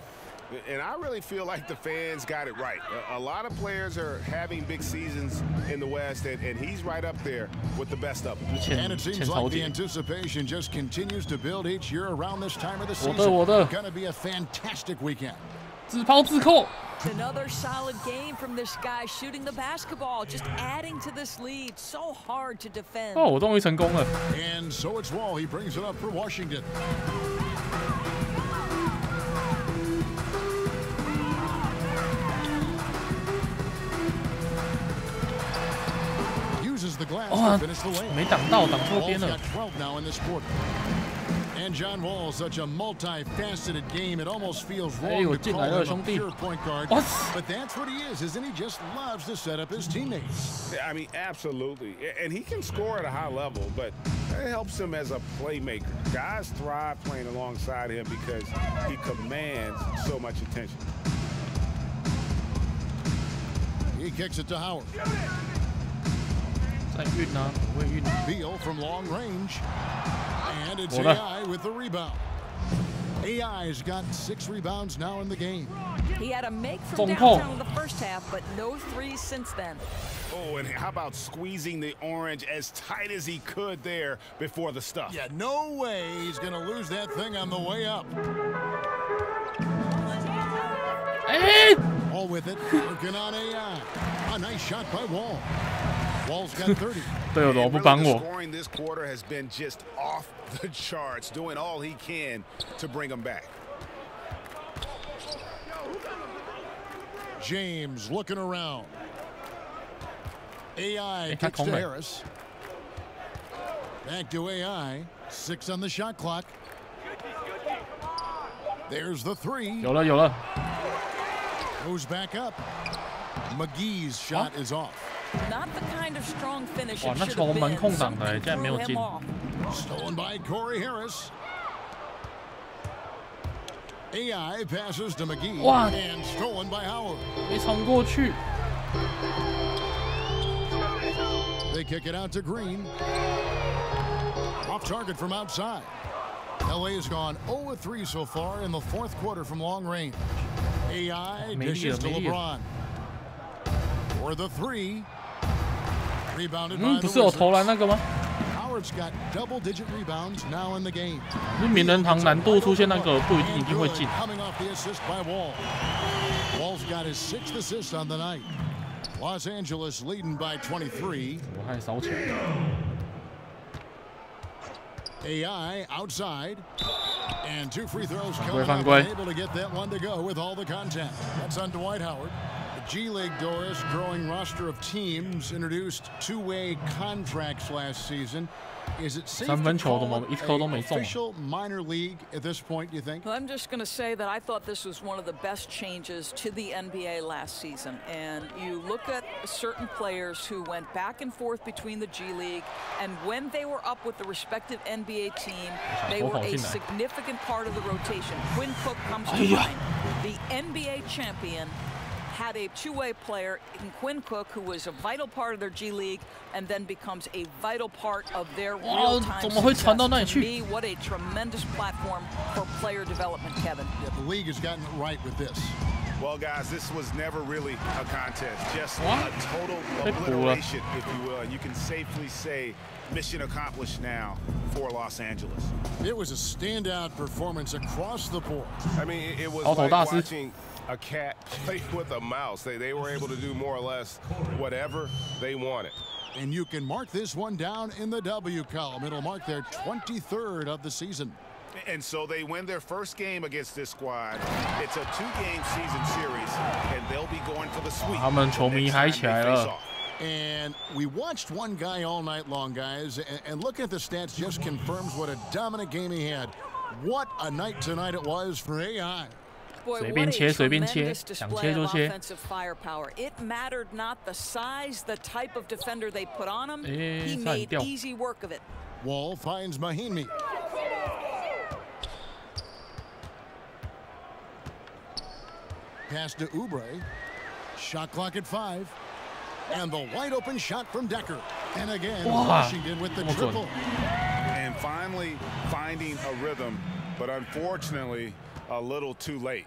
And I really feel like the fans got it right. A lot of players are having big seasons in the West, and he's right up there with the best of them. And it seems like the anticipation just continues to build each year around this time of the season. Gonna be a fantastic weekend. 自抛自扣。 Another solid game from this guy shooting the basketball, just adding to this lead. So hard to defend. 哦，我终于成功了。 And so it's Wall. He brings it up for Washington. Uses the glass to finish the lane. 没挡到，挡错边了。 12 now in this quarter. And John Wall, such a multifaceted game, it almost feels wrong to call him a pure point guard. But that's what he is, isn't he? Just loves to set up his teammates. I mean, absolutely. And he can score at a high level, but it helps him as a playmaker. Guys thrive playing alongside him because he commands so much attention. He kicks it to Howard. 在运啊，不会运。 Beal from long range. And it's AI with the rebound. AI's got 6 rebounds now in the game. He had a make from downtown in the first half, but no threes since then. Oh, and how about squeezing the orange as tight as he could there before the stuff? Yeah, no way he's going to lose that thing on the way up. All with it, working on AI. A nice shot by Wall. Wall's got 30. 队友怎么不帮我 ？Scoring this quarter has been just off the charts, doing all he can to bring them back. James looking around. AI kicks to Harris. Back to AI. 6 on the shot clock. There's the 3. 有了。 Goes back up. McGee's shot is off. Not the kind of strong finish. 哇，那球蛮空档的，竟然没有进。 Stolen by Corey Harris. AI passes to McGee. And stolen by Howard. 没冲过去。 They kick it out to Green. Off target from outside. LA has gone 0-3 so far in the 4th quarter from long range. AI dishes to LeBron. For the three. Rebounded by 不 the 是有投篮那个吗？ Howard's got double-digit rebounds now in the game. 是名人堂难度出现那个不一定会进。 Coming off the assist by Wall. Wall's got his 6th assist on the night. Los Angeles leading by 23. 我还烧起来。 AI outside. And 2 free throws 犯 coming 规犯 up. 规 Able to get that one to go with all the contact. That's on Dwight Howard. The G League, Doris, growing roster of teams introduced 2-way contracts last season. Is it safe to call it an official minor league at this point, do you think? Well, I'm just going to say that I thought this was one of the best changes to the NBA last season. And you look at certain players who went back and forth between the G League, and when they were up with the respective NBA team, they were a significant part of the rotation. Quinn Cook comes to mind. The NBA champion had a 2-way player in Quinn Cook, who was a vital part of their G League, and then becomes a vital part of their real-time success. To me, what a tremendous platform for player development, Kevin. Yeah, the league has gotten it right with this. Well, guys, this was never really a contest, just a total obliteration, if you will. And you can safely say mission accomplished now for Los Angeles. It was a standout performance across the board. I mean, it was like watching a cat play with a mouse. They were able to do more or less whatever they wanted. And you can mark this one down in the W column. It'll mark their 23rd of the season. And so they win their first game against this squad. It's a 2-game season series, and they'll be going for the sweep. 他们球迷嗨起来了。 And we watched one guy all night long, guys, and looking at the stats just confirms what a dominant game he had. What a night tonight it was for AI. Boy, what a tremendous display of offensive firepower. It mattered not the size, the type of defender they put on him. He made easy work of it. Wall finds Mahinmi. Pass to Oubre. Shot clock at 5. And the wide open shot from Decker. And again, Washington with the triple. And finally finding a rhythm, but unfortunately a little too late.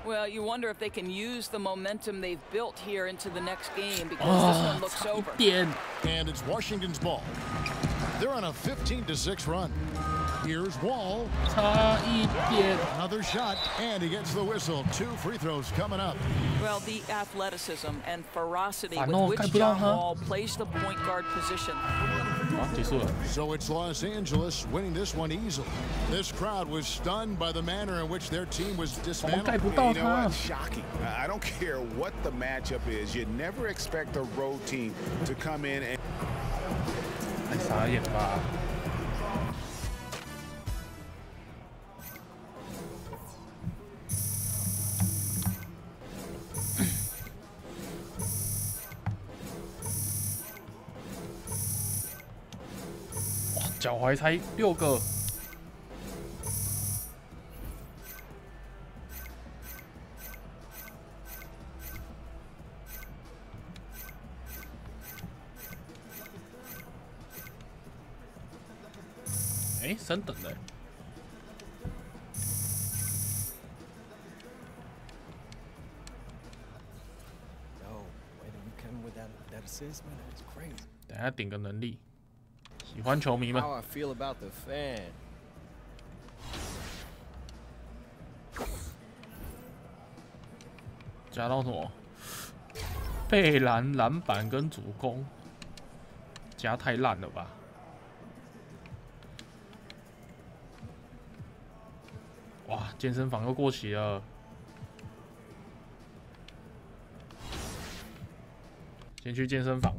Well, you wonder if they can use the momentum they've built here into the next game, because this one looks over. And it's Washington's ball. They're on a 15-6 run. Here's Wall. Another shot, and he gets the whistle. 2 free throws coming up. Well, the athleticism and ferocity with which John Wall plays the point guard position. So it's Los Angeles winning this one easily. This crowd was stunned by the manner in which their team was dismantled. You know what? Shocking. I don't care what the matchup is. You never expect a road team to come in and... 太傻眼了吧！哇，脚踝才6个。 哎，升等了。等下顶个能力，喜欢球迷们。加到什么？背篮、篮板跟主攻，加太烂了吧？ 哇，健身房又过期了。先去健身房。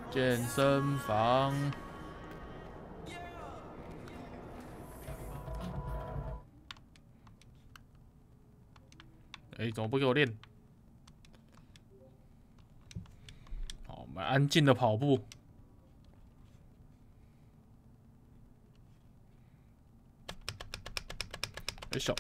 健身房。哎，怎么不给我练？好，我们安静的跑步。有小。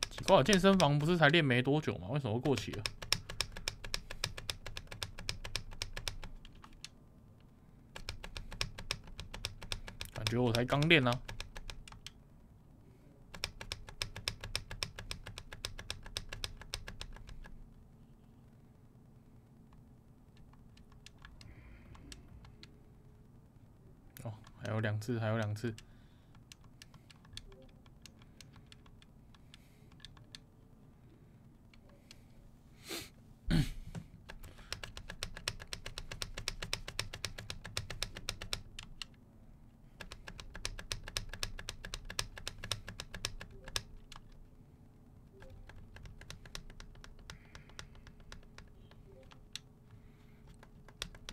奇怪，健身房不是才练没多久吗？为什么会过期了？感觉我才刚练啊。 还有2次，还有2次。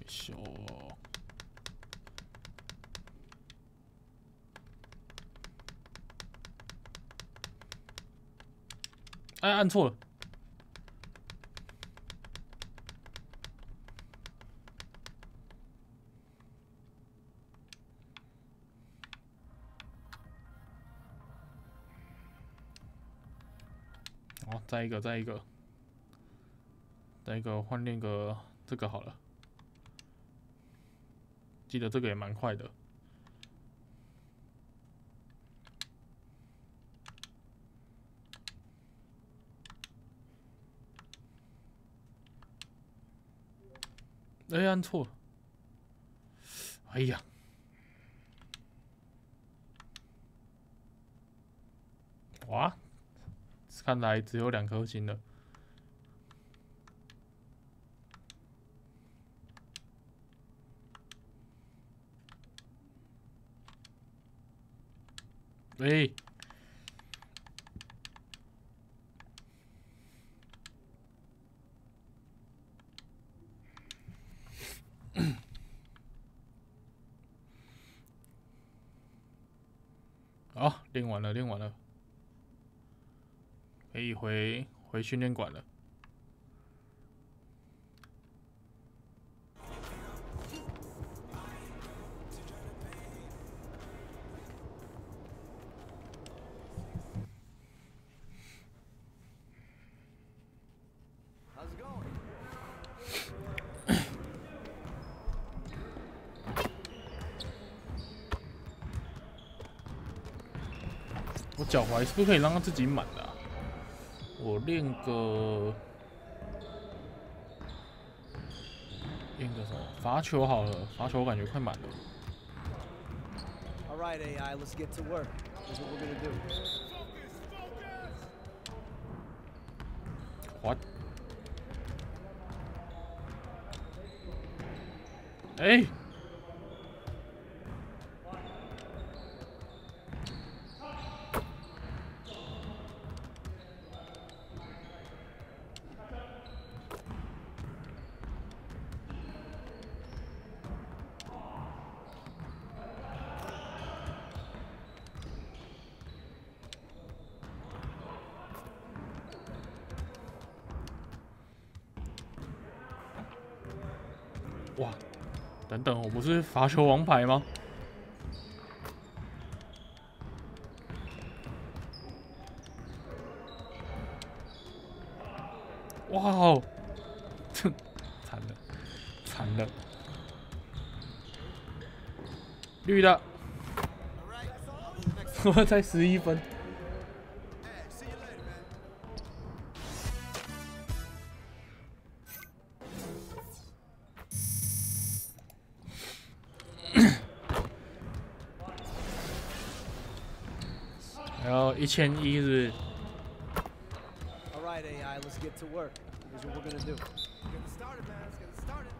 小。 哎，按错了。好，再一个，换那个这个好了。记得这个也蛮快的。 哎，按错了！哎呀，哇，看来只有2颗星了。哎。 好，练完了，可以回训练馆了。我脚踝是不是可以让它自己满的啊？我练个什么罚球好了，罚球我感觉快满了。All right, AI, let's get to work. Here's what we're gonna do. What? 哎。 哇，等等，我不是罚球王牌吗？哇哦，惨了，惨了，绿的，我才11分。 还有1100是。 All right, AI, let's get to work. Here's what we're gonna do. Get started, man. Let's get started.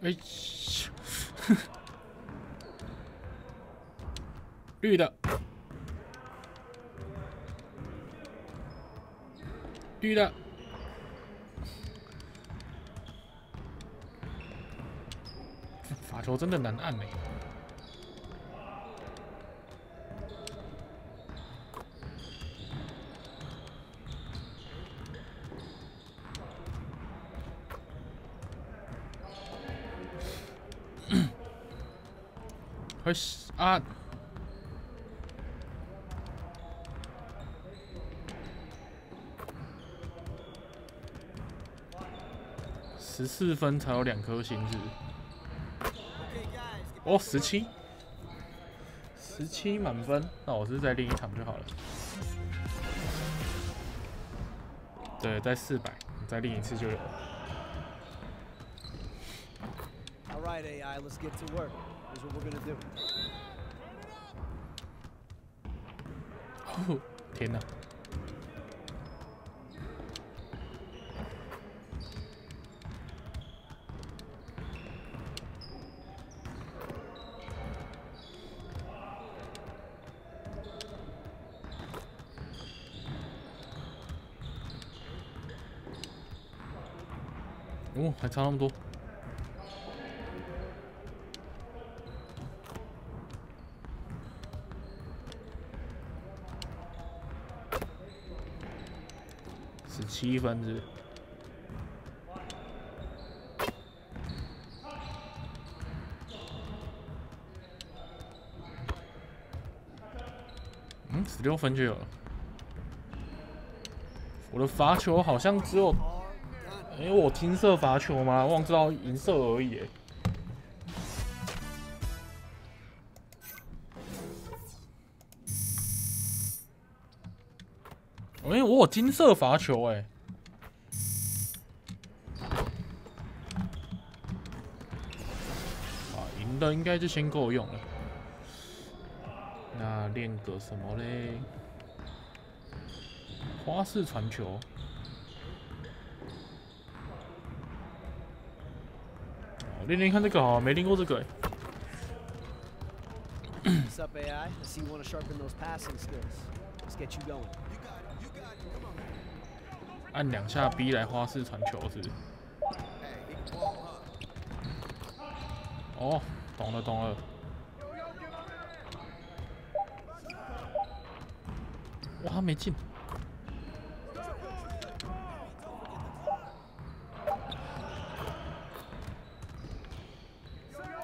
哎，绿的，绿的。 罚球真的难按欸。快啊！14分才有2颗星是？哦，17满分，那我是再练一场就好了。对，在400，再练一次就有了。All right, AI, let's get to work. Here's what we're gonna do. 哦，天哪！哦，还差那么多。17分是。16分就有了。我的罚球好像只有。我金色罚球吗？忘记到银色而已。我有金色罚球啊，赢的应该就先够用了。那练个什么嘞？花式传球。练练看这个好，没练过这个。What's up, AI? I see you want to sharpen those passing skills. Let's get you going. 按2下 B 来花式传球是？哦，懂了懂了。哇，他没进。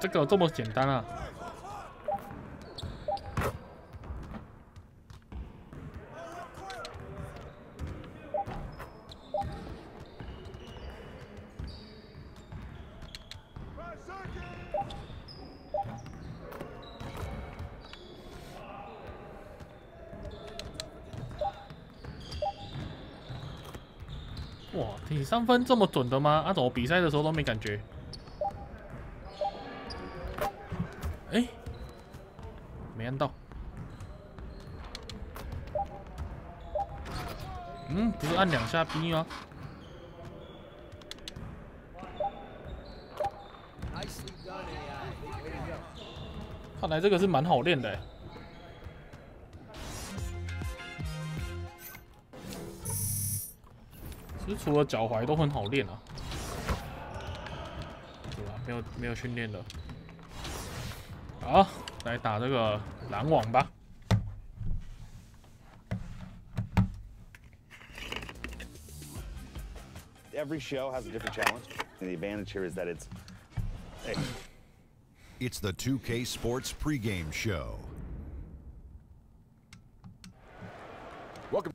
这个这么简单啊！哇，你3分这么准的吗？怎么比赛的时候都没感觉？没按到。不是按2下 B 吗？看来这个是蛮好练的。其实除了脚踝都很好练啊，对吧？没有训练的。好，来打这个篮网吧。Every show has a different challenge, and the advantage here is that it's. Hey. It's the 2K Sports pregame show. Welcome.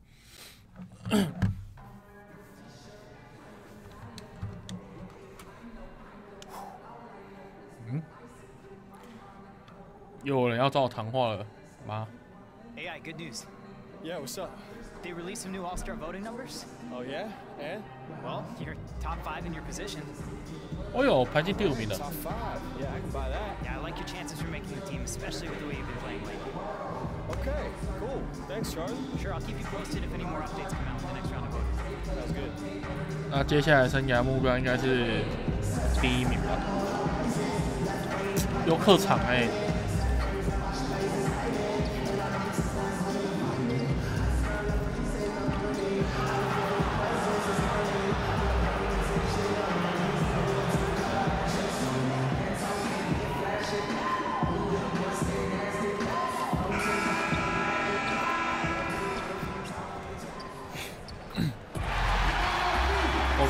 又有人要找我谈话了，妈。AI, good news. Yeah, what's up? They released some new All-Star voting numbers. Oh yeah? And? Well, you're top 5 in your position. 哦哟，排进第5名了。Top 5. Yeah, I can buy that. Yeah, I like your chances for making the team, especially with the way you've been playing lately. Okay, cool. Thanks, Charlie. Sure, I'll keep you posted if any more updates come out in the next round of voting. Sounds good. 那接下来生涯目标应该是第1名吧？有客场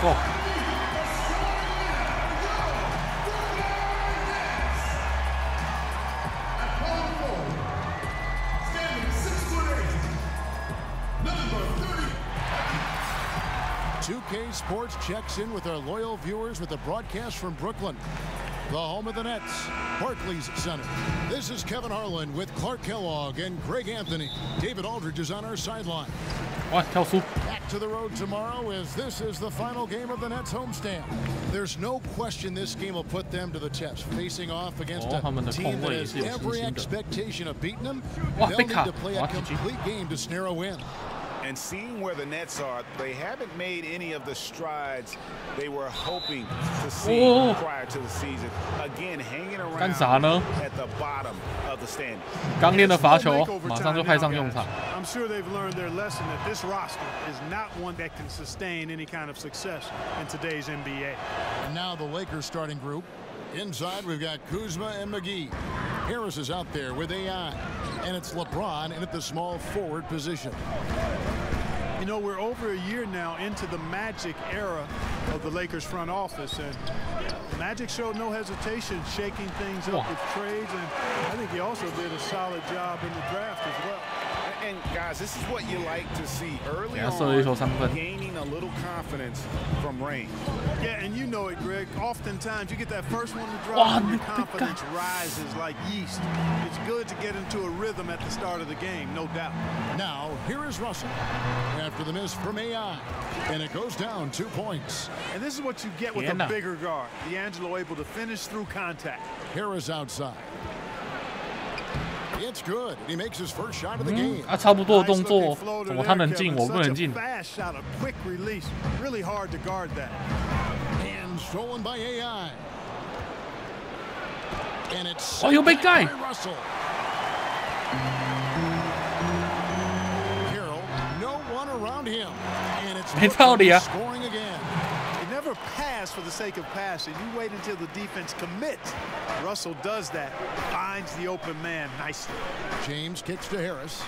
够。2K Sports checks in with our loyal viewers with a broadcast from Brooklyn, the home of the Nets, Barclays Center. This is Kevin Harlan with Clark Kellogg and Greg Anthony. David Aldridge is on our sideline. Back to the road tomorrow as this is the final game of the Nets homestand. There's no question this game will put them to the test. Facing off against a team that has every expectation of beating them, they'll need to play a complete game to snare a win. And seeing where the Nets are, they haven't made any of the strides they were hoping to see prior to the season. Again, hanging around at the bottom of the standings. 刚练的罚球，马上就派上用场。 I'm sure they've learned their lesson that this roster is not one that can sustain any kind of success in today's NBA. And now the Lakers starting group. Inside, we've got Kuzma and McGee. Harris is out there with AI. And it's LeBron in at the small forward position. You know, we're over a year now into the Magic era of the Lakers front office, and Magic showed no hesitation shaking things up with trades, and I think he also did a solid job in the draft as well. And guys, this is what you like to see early on, gaining a little confidence from rain. Yeah, and you know it, Greg. Oftentimes, you get that first one to drop, and your confidence rises like yeast. It's good to get into a rhythm at the start of the game, no doubt. Now, here is Russell after the miss from AI, and it goes down 2 points. And this is what you get with a bigger guard. D'Angelo able to finish through contact. Harris outside. It's good. He makes his first shot of the game. 差不多的动作，怎么他能进，我不能进？ Fast shot, a quick release, really hard to guard that. And stolen by AI. And it's 哦，又被盖。 Russell. Carroll, no one around him, and it's 没道理啊。 scoring again. Never pass for the sake of passing. You wait until the defense commits. Russell does that, finds the open man nicely. James kicks to Harris.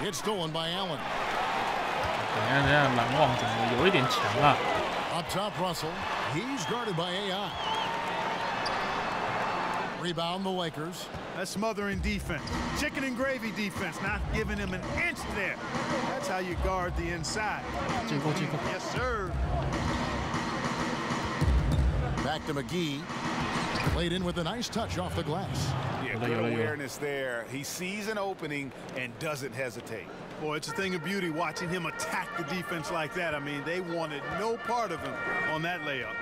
It's stolen by Allen. 等一下，篮网怎么有一点强啊 Up top, Russell. He's guarded by AI. Rebound the Lakers. That's smothering defense. Chicken and gravy defense, not giving him an inch there. That's how you guard the inside. Yes, sir. Back to McGee. Played in with a nice touch off the glass. Yeah, good awareness there. He sees an opening and doesn't hesitate. Boy, it's a thing of beauty watching him attack the defense like that. I mean, they wanted no part of him on that layup.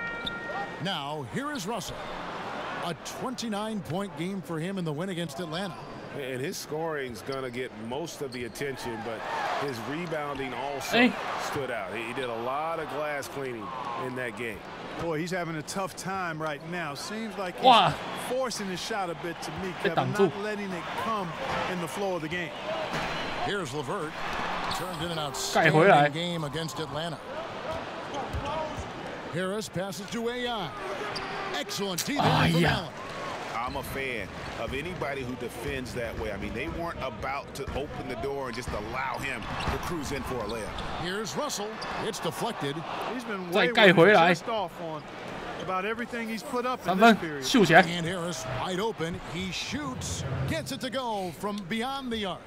Now, here is Russell. A 29-point game for him in the win against Atlanta. And his scoring's going to get most of the attention, but his rebounding also stood out. He did a lot of glass cleaning in that game. Boy, he's having a tough time right now. Seems like he's forcing his shot a bit to me, Kevin, not letting it come in the flow of the game. Here's LeVert. Turned in an outstanding game against Atlanta. Harris passes to AI. Excellent defense from Allen. I'm a fan of anybody who defends that way. I mean, they weren't about to open the door and just allow him to cruise in for a layup. Here's Russell. It's deflected. He's been way just off on about everything he's put up in this period. And Harris wide open. He shoots. Gets it to go from beyond the arc.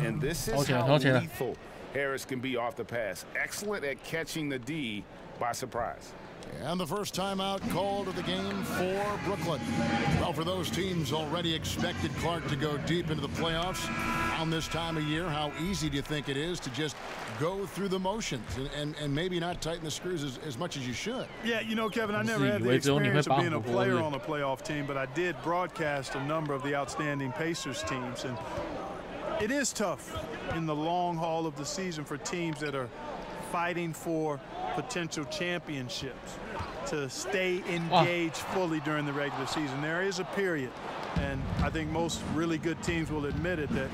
And this is how lethal Harris can be off the pass. Excellent at catching the D by surprise. And the first timeout called of the game for Brooklyn. Well, for those teams already expected Clark to go deep into the playoffs on this time of year, how easy do you think it is to just go through the motions and maybe not tighten the screws as much as you should? Yeah, you know, Kevin, I never had the experience of being a player on a playoff team, but I did broadcast a number of the outstanding Pacers teams, and it is tough in the long haul of the season for teams that are fighting for potential championships to stay engaged fully during the regular season. There is a period, and I think most really good teams will admit it, that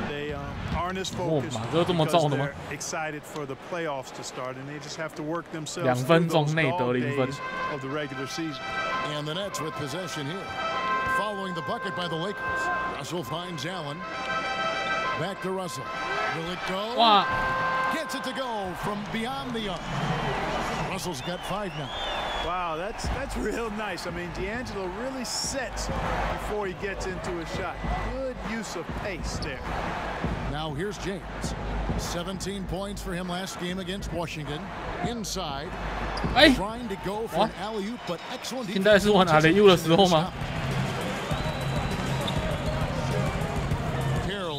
they aren't as focused because they're excited for the playoffs to start, and they just have to work themselves through those dog days of the regular season. And the Nets with possession here. Following the bucket by the Lakers. Russell finds Allen. Back to Russell. Will it go? Gets it to go from beyond the arc. Russell's got 5 now. Wow, that's real nice. I mean, D'Angelo really sets before he gets into a shot. Good use of pace there. Now here's James. 17 points for him last game against Washington. Inside. Trying to go for an alley-oop, but excellent. 现在是玩阿雷乌的时候吗？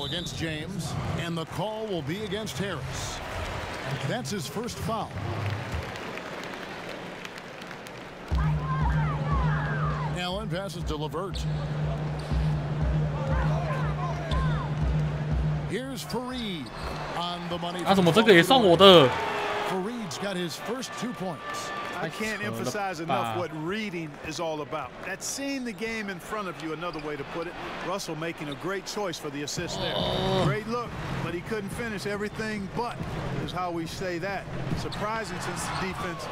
Against James, and the call will be against Harris. That's his first foul. Allen passes to Levert. Here's Fareed on the money. 啊，怎么这个也算我的 ？Fareed's got his first 2 points. I can't emphasize enough what reading is all about. That's seeing the game in front of you, another way to put it. Russell making a great choice for the assist there. Great look, but he couldn't finish everything but is how we say that. Surprising since the defense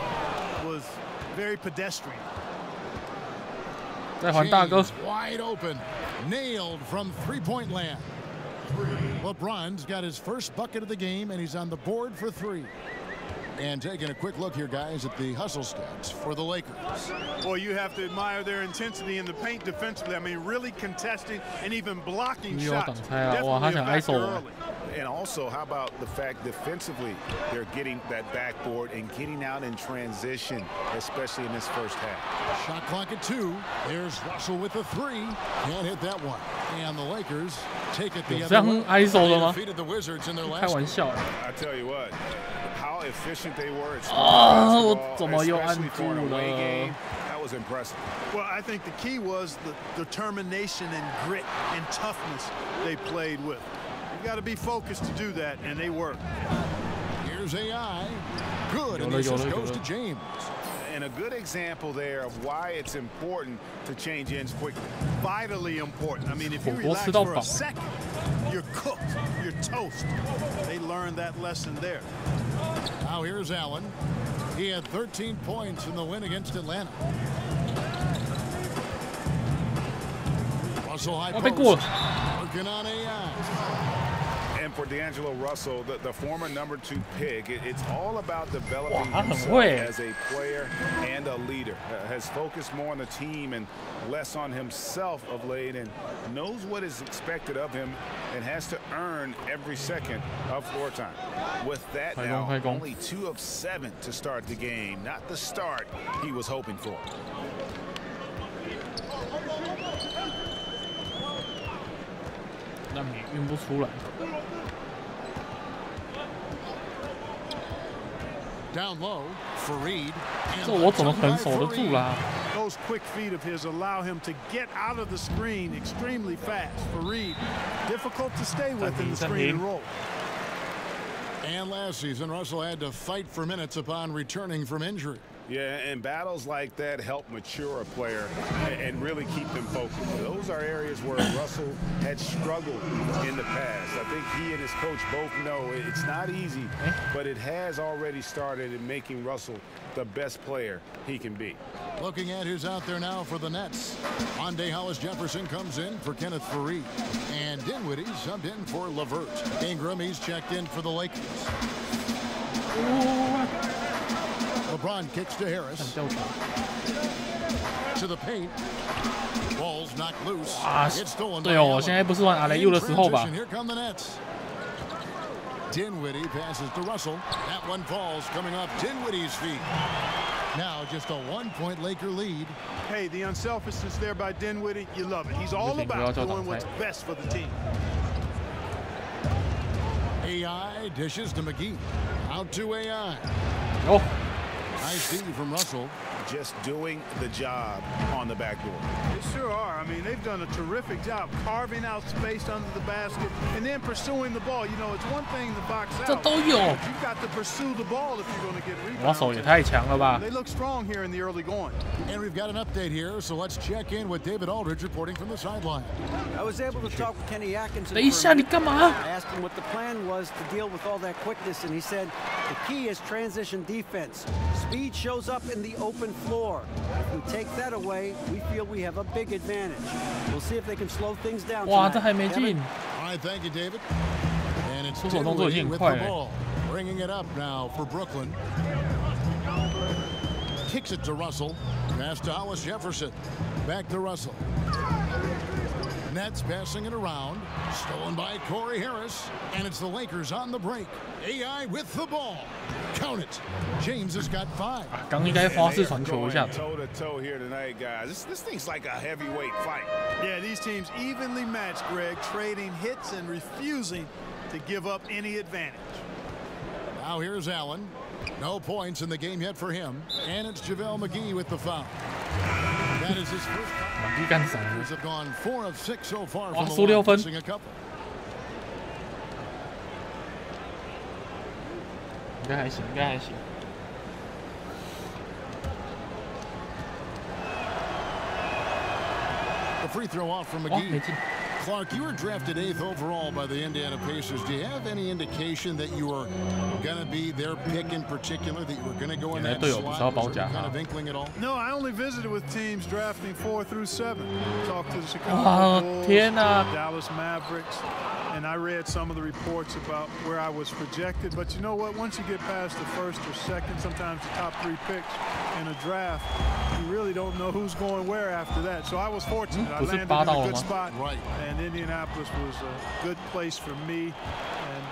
was very pedestrian. 再还大哥 wide open, nailed from 3-point land. LeBron's got his first bucket of the game, and he's on the board for 3. And taking a quick look here, guys, at the hustle stats for the Lakers. Well, you have to admire their intensity in the paint defensively. I mean, really contesting and even blocking shots. And also, how about the fact defensively, they're getting that backboard and getting out in transition, especially in this first half. Shot clock at 2. There's Russell with the 3. Can't hit that one. And the Lakers take it the other way. They defeated the Wizards in their last game. I tell you what. How efficient they were. Especially for an away game. That was impressive. Well, I think the key was the determination and grit and toughness they played with. You got to be focused to do that, and they were. Here's AI. Good, and the assist goes to James. And a good example there of why it's important to change ends quickly. Vitally important. I mean, if you relax for a second, you're cooked. You're toast. They learned that lesson there. Now here's Allen. He had 13 points in the win against Atlanta. Russell high post. Working on AI. And for D'Angelo Russell, the former #2 pick, it's all about developing himself as a player and a leader. Has focused more on the team and less on himself of late, and knows what is expected of him and has to earn every second of floor time. With that now, only 2 of 7 to start the game. Not the start he was hoping for. Down low, Fareed. 这我怎么可能守得住啦？ Those quick feet of his allow him to get out of the screen extremely fast. Fareed, difficult to stay with in the screen and roll. And last season, Russell had to fight for minutes upon returning from injury. Yeah, and battles like that help mature a player and really keep them focused. Those are areas where Russell had struggled in the past. I think he and his coach both know it's not easy, but it has already started in making Russell the best player he can be. Looking at who's out there now for the Nets. Monday Hollis Jefferson comes in for Kenneth Fareed. And Dinwiddie subbed in for Levert. Ingram, he's checked in for the Lakers. LeBron kicks to Harris. To the paint. Ball's knocked loose. It's stolen by Allen. Here come the Nets. Dinwiddie passes to Russell. That one falls coming off Dinwiddie's feet. Now just a 1-point Laker lead. Hey, the unselfishness there by Dinwiddie, you love it. He's all about doing what's best for the team. AI dishes to McGee. Out to AI. Oh. Nice D from Russell. Just doing the job on the backboard. They sure are. I mean, they've done a terrific job carving out space under the basket and then pursuing the ball. You know, it's one thing to box out. But you've got to pursue the ball if you're going to get rebounds. They look strong here in the early going. And we've got an update here, so let's check in with David Aldridge reporting from the sideline. I was able to talk with Kenny Atkinson. I asked him what the plan was to deal with all that quickness, and he said the key is transition defense. Speed shows up in the open floor. If we take that away, we feel we have a big advantage. We'll see if they can slow things down. All right, thank you, David. And it's Dinwiddie with the ball. Bringing it up now for Brooklyn. Kicks it to Russell. Pass to Hollis Jefferson. Back to Russell. Nets passing it around. Stolen by Corey Harris. And it's the Lakers on the break. AI with the ball. Count it. James has got 5. 刚应该花式传球一下。 Toe to toe here tonight, guys. This thing's like a heavyweight fight. Yeah, these teams evenly matched, Greg, trading hits and refusing to give up any advantage. Now here's Allen. No points in the game yet for him. And it's JaVale McGee with the foul. That is his first. Lakers have gone 4 of 6 so far from the line, missing a couple. 应该还行，应该还行。 The free throw off from McGee. Clark, you were drafted 8th overall by the Indiana Pacers. Do you have any indication that you were going to be their pick in particular, that you were going to go in that slot? Was there kind of inkling at all? No, I only visited with teams drafting 4 through 7. Talked to the Chicago Bulls, Dallas Mavericks, and I read some of the reports about where I was projected. But you know what? Once you get past the first or second, sometimes the top 3 picks in a draft, you really don't know who's going where after that. So I was fortunate. I landed in a good spot. Right. And Indianapolis was a good place for me and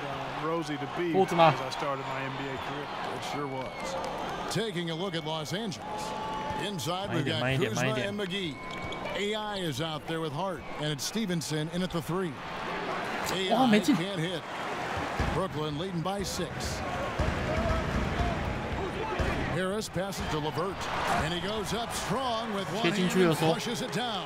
Rosie to be as I started my NBA career. It sure was. Taking a look at Los Angeles. Inside, we've got Kuzma and McGee. AI is out there with Hart, and it's Stevenson in at the 3. AI can't hit. Brooklyn leading by 6. Harris passes to LeVert, and he goes up strong with one hand and flushes it down.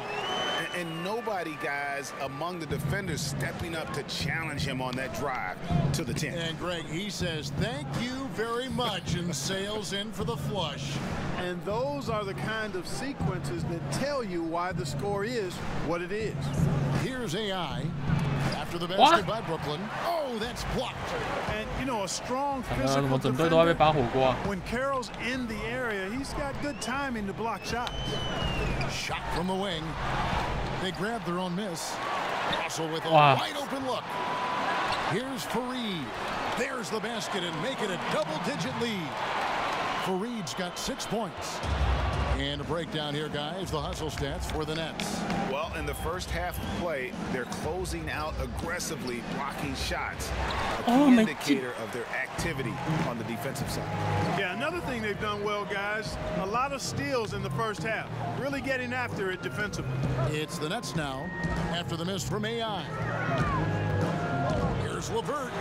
And nobody, guys, among the defenders stepping up to challenge him on that drive to the 10. And Greg, he says, thank you very much, and sails in for the flush. And those are the kind of sequences that tell you why the score is what it is. Here's AI. After the basket by Brooklyn. Oh, that's blocked. And, you know, a strong physical defender, when Carroll's in the area, he's got good timing to block shots. Shot from the wing. They grab their own miss. Russell with a wide open look. Here's Fareed. There's the basket and make it a double-digit lead. Fareed's got 6 points. And a breakdown here, guys. The hustle stats for the Nets. Well, in the first half of play, they're closing out aggressively, blocking shots. A key indicator of their activity on the defensive side. Yeah, another thing they've done well, guys, a lot of steals in the first half. Really getting after it defensively. It's the Nets now after the miss from AI. Here's LeVert,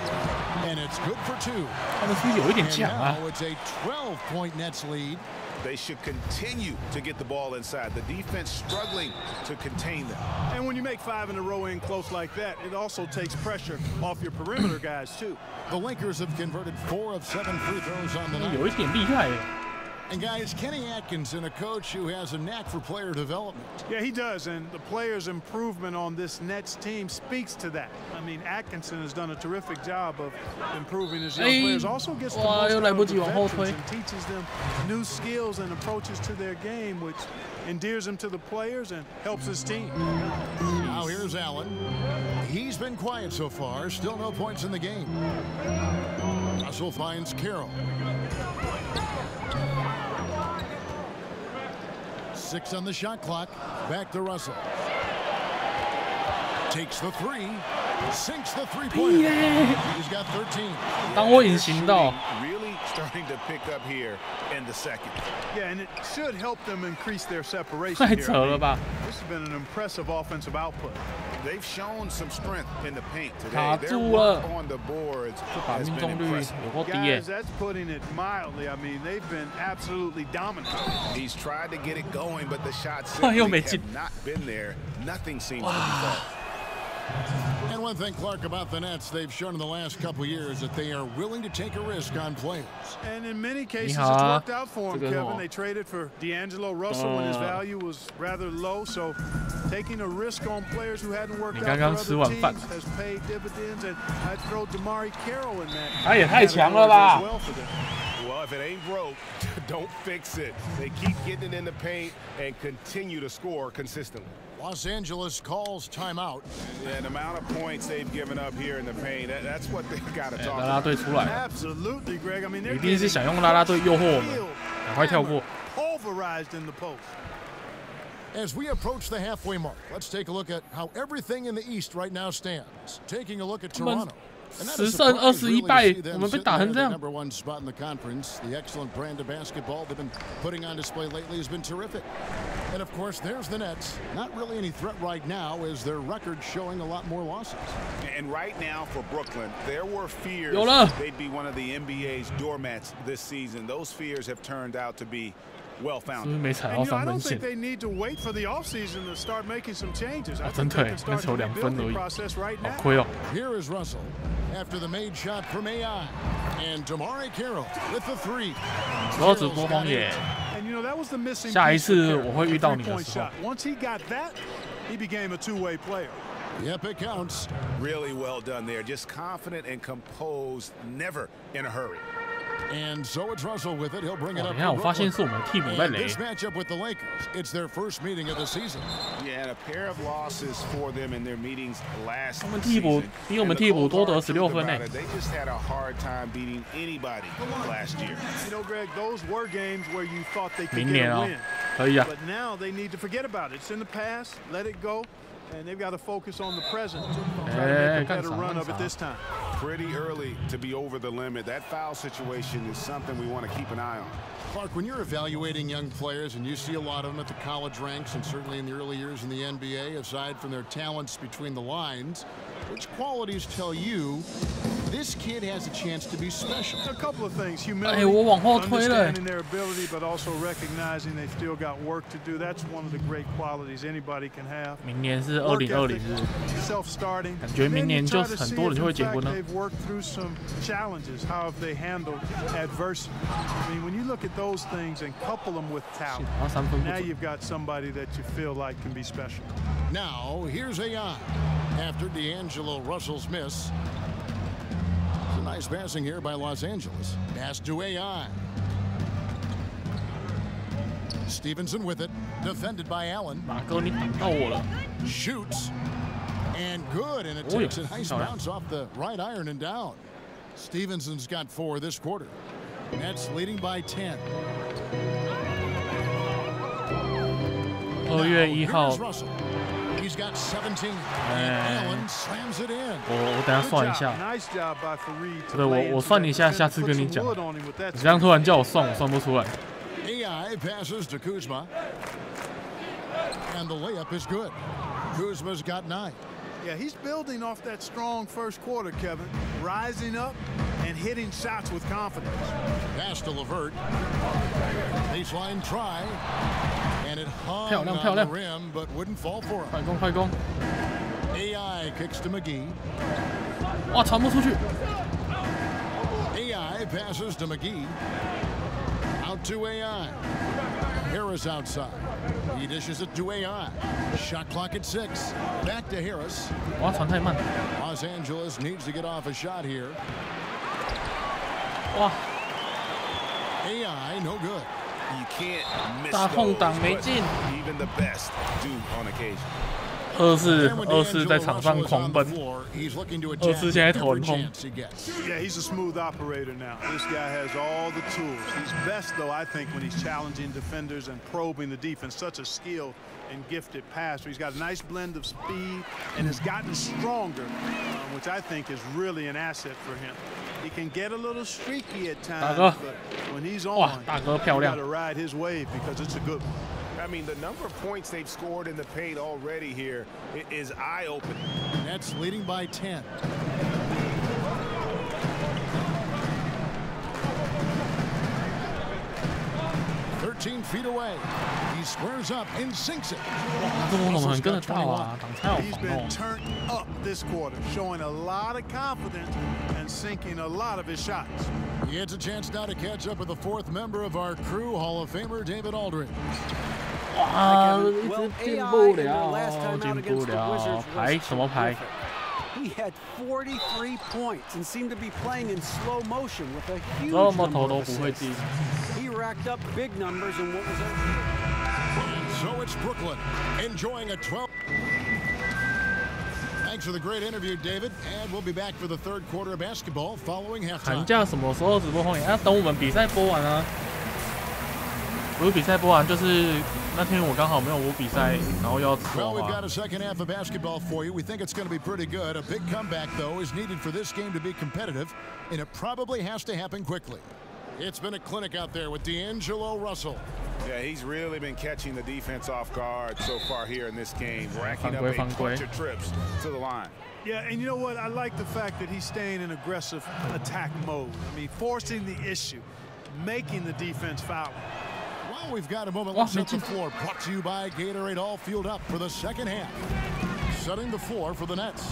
and it's good for 2. And now it's a 12-point Nets lead. They should continue to get the ball inside. The defense struggling to contain them. And when you make 5 in a row in close like that, it also takes pressure off your perimeter guys, too. The Lakers have converted 4 of 7 free throws on the night. And guys, Kenny Atkinson, a coach who has a knack for player development. Yeah, he does, and the players' improvement on this Nets team speaks to that. I mean, Atkinson has done a terrific job of improving his young players. Also gets the most out of the veterans and teaches them new skills and approaches to their game, which endears them to the players and helps his team. Now here's Allen. He's been quiet so far. Still no points in the game. Russell finds Carroll. 6 on the shot clock. Back to Russell. Takes the 3. Sinks the 3-pointer. He's got 13. 当我隐形到 really starting to pick up here in the second. Yeah, and it should help them increase their separation here. This has been an impressive offensive output. They've shown some strength in the paint today. Their work on the boards has been impressive. Guys, that's putting it mildly. I mean, they've been absolutely dominant. He's tried to get it going, but the shots simply have not been there. Nothing seems to be falling. And one thing, Clark, about the Nets, they've shown in the last couple of years that they are willing to take a risk on players. And in many cases, it's worked out for them, Kevin. They traded for D'Angelo Russell when his value was rather low, so taking a risk on players who hadn't worked out for other teams has paid dividends, and I'd throw DeMarre Carroll in that. 他也太强了吧 Well, if it ain't broke, don't fix it. They keep getting it in the paint and continue to score consistently. Los Angeles calls timeout. And the amount of points they've given up here in the paint, that's what they've got to talk about. Absolutely, Greg. I mean, they're 一定是想用啦啦队诱惑我们，赶快跳过。Pulverized in the post. As we approach the halfway mark, let's take a look at how everything in the East right now stands. Taking a look at Toronto. 10胜21败，我们被打成这样。 Number one spot in the conference. The excellent brand of basketball they've been putting on display lately has been terrific. And of course, there's the Nets. Not really any threat right now, as their record showing a lot more losses. And right now for Brooklyn, there were fears they'd be one of the NBA's doormats this season. Those fears have turned out to be well-founded. And I don't think they need to wait for the offseason to start making some changes. I think they can start the rebuilding process right now. Here is Russell after the made shot from AI, and Damari Carroll with the three. 我直播荒野。 And you know that was the missing 下一次我会遇到你的时候。 Once he got that, he became a two-way player. Yep, it counts. Really well done there. Just confident and composed, never in a hurry. And so it's Russell with it. He'll bring it up. 你看，我发现是我们替补在雷。 This matchup with the Lakers, it's their first meeting of the season. Yeah, and a pair of losses for them in their meetings last 他们替补比我们替补多得16分呢。 They just had a hard time beating anybody last year. You know, Greg, those were games where you thought they could 明 get 年 a 哦 win. 可以啊。 But now they need to forget about it. It's in the past. Let it go. And they've got to focus on the present. Try to make a better run of it this time. Pretty early to be over the limit. That foul situation is something we want to keep an eye on. Clark, when you're evaluating young players, and you see a lot of them at the college ranks and certainly in the early years in the NBA, aside from their talents between the lines, which qualities tell you this kid has a chance to be special? A couple of things. Humility, understanding their ability, but also recognizing they've still got work to do. That's one of the great qualities anybody can have. 明年是2020， self-starting. 感觉明年就很多人就会结婚了。 They've worked through some challenges. How have they handled adversity? I mean, when you look at those things and couple them with talent, now you've got somebody that you feel like can be special. Now here's AI after D'Angelo Russell's miss. It's a nice passing here by Los Angeles. Pass to AI. Stevenson with it, defended by Allen. 马哥，你挡到我了。 Shoots. And good, and it takes a nice bounce off the right iron and down. Stevenson's got 4 this quarter. Nets leading by 10. 2月1号。 He's got 17. Allen slams it in. 我等下算一下。对，我算一下，下次跟你讲。你这样突然叫我算，我算不出来。 AI passes to Kuzma. And the layup is good. Kuzma's got 9. Yeah, he's building off that strong first quarter, Kevin. Rising up and hitting shots with confidence. Pass to LeVert. Baseline try. And it hung on the rim, but wouldn't fall for him. 快攻！ AI kicks to McGee. 哇，传不出去。 AI passes to McGee. Out to AI. Harris outside. He dishes it to AI. Shot clock at 6. Back to Harris. 哇，传太慢。 Los Angeles needs to get off a shot here. 哇 AI no good. You can't miss 大空档没进。 Even the best do on occasion. 二世在场上狂奔。二世现在头很痛。 Yeah, he's a smooth operator now. This guy has all the tools. He's best, though, I think, when he's challenging defenders and probing the defense. Such a skilled and gifted passer. He's got a nice blend of speed and has gotten stronger, which I think is really an asset for him. He can get a little streaky at times, but when he's on, you got to ride his wave because it's a good one. I mean, the number of points they've scored in the paint already here is eye-opening. Nets leading by 10. Feet away. He squares up and sinks it. He's been turned up this quarter, showing a lot of confidence and sinking a lot of his shots. He gets a chance now to catch up with the 4th member of our crew, Hall of Famer David Aldridge. 哇，一直进不了，进不了，牌什么牌？ He had 43 points and seemed to be playing in slow motion with a huge 这么投都不会进。 He racked up big numbers in what was So it's Brooklyn enjoying a 12. Thanks for the great interview, David. And we'll be back for the 3rd quarter of basketball following halftime. 寒假什么时候直播荒野？要等我们比赛播完啊。不是比赛播完，就是那天我刚好没有播比赛，然后要吃完。Well, we've got a second half of basketball for you. We think it's going to be pretty good. A big comeback, though, is needed for this game to be competitive, and it probably has to happen quickly. It's been a clinic out there with D'Angelo Russell. Yeah, he's really been catching the defense off guard so far here in this game, racking up a bunch of trips to the line. Yeah, and you know what? I like the fact that he's staying in aggressive attack mode. I mean, forcing the issue, making the defense foul. Well, we've got a moment left on the floor. Brought to you by Gatorade, all fueled up for the second half. Setting the floor for the Nets.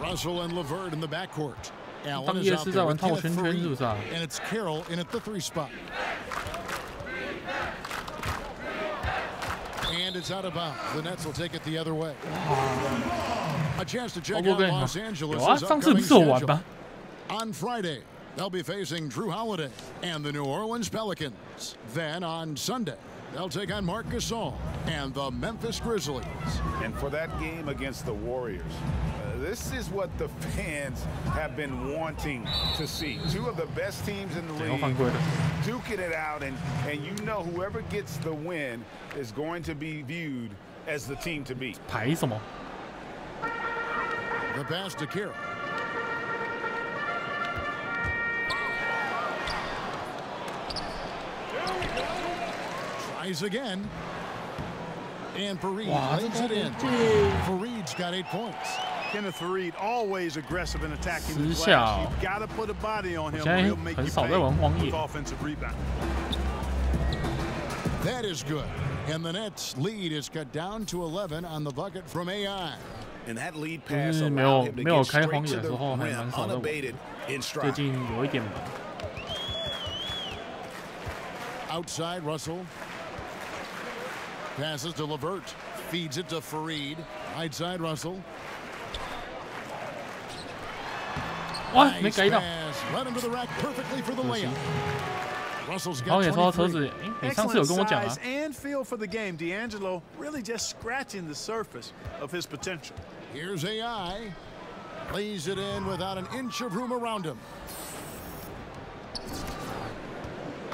Russell and LeVert in the backcourt. Allen is out there with Kenneth Faried, and it's Carroll in at the 3 spot. And it's out of bounds. The Nets will take it the other way. A chance to check out Los Angeles' upcoming schedule. On Friday, they'll be facing Drew Holiday and the New Orleans Pelicans. Then on Sunday, they'll take on Marc Gasol and the Memphis Grizzlies. And for that game against the Warriors, this is what the fans have been wanting to see. Two of the best teams in the league duking it out, and you know whoever gets the win is going to be viewed as the team to beat. The pass to Carroll. Tries again. And Faried lays it in. Faried's got 8 points. Kenneth Faried always aggressive in attacking the glass. You've got to put a body on him or he'll make you pay with offensive rebound. That is good. And the Nets lead is cut down to 11 on the bucket from AI. And that lead pass allowed him to get straight to the rim unabated in stride. Outside Russell. Passes to LeVert. Feeds it to Faried. Right side Russell. Nice pass. Led him to the rack perfectly for the layup. Russell's got 23. Excellent size and feel for the game. D'Angelo really just scratching the surface of his potential. Here's AI. Lays it in without an inch of room around him.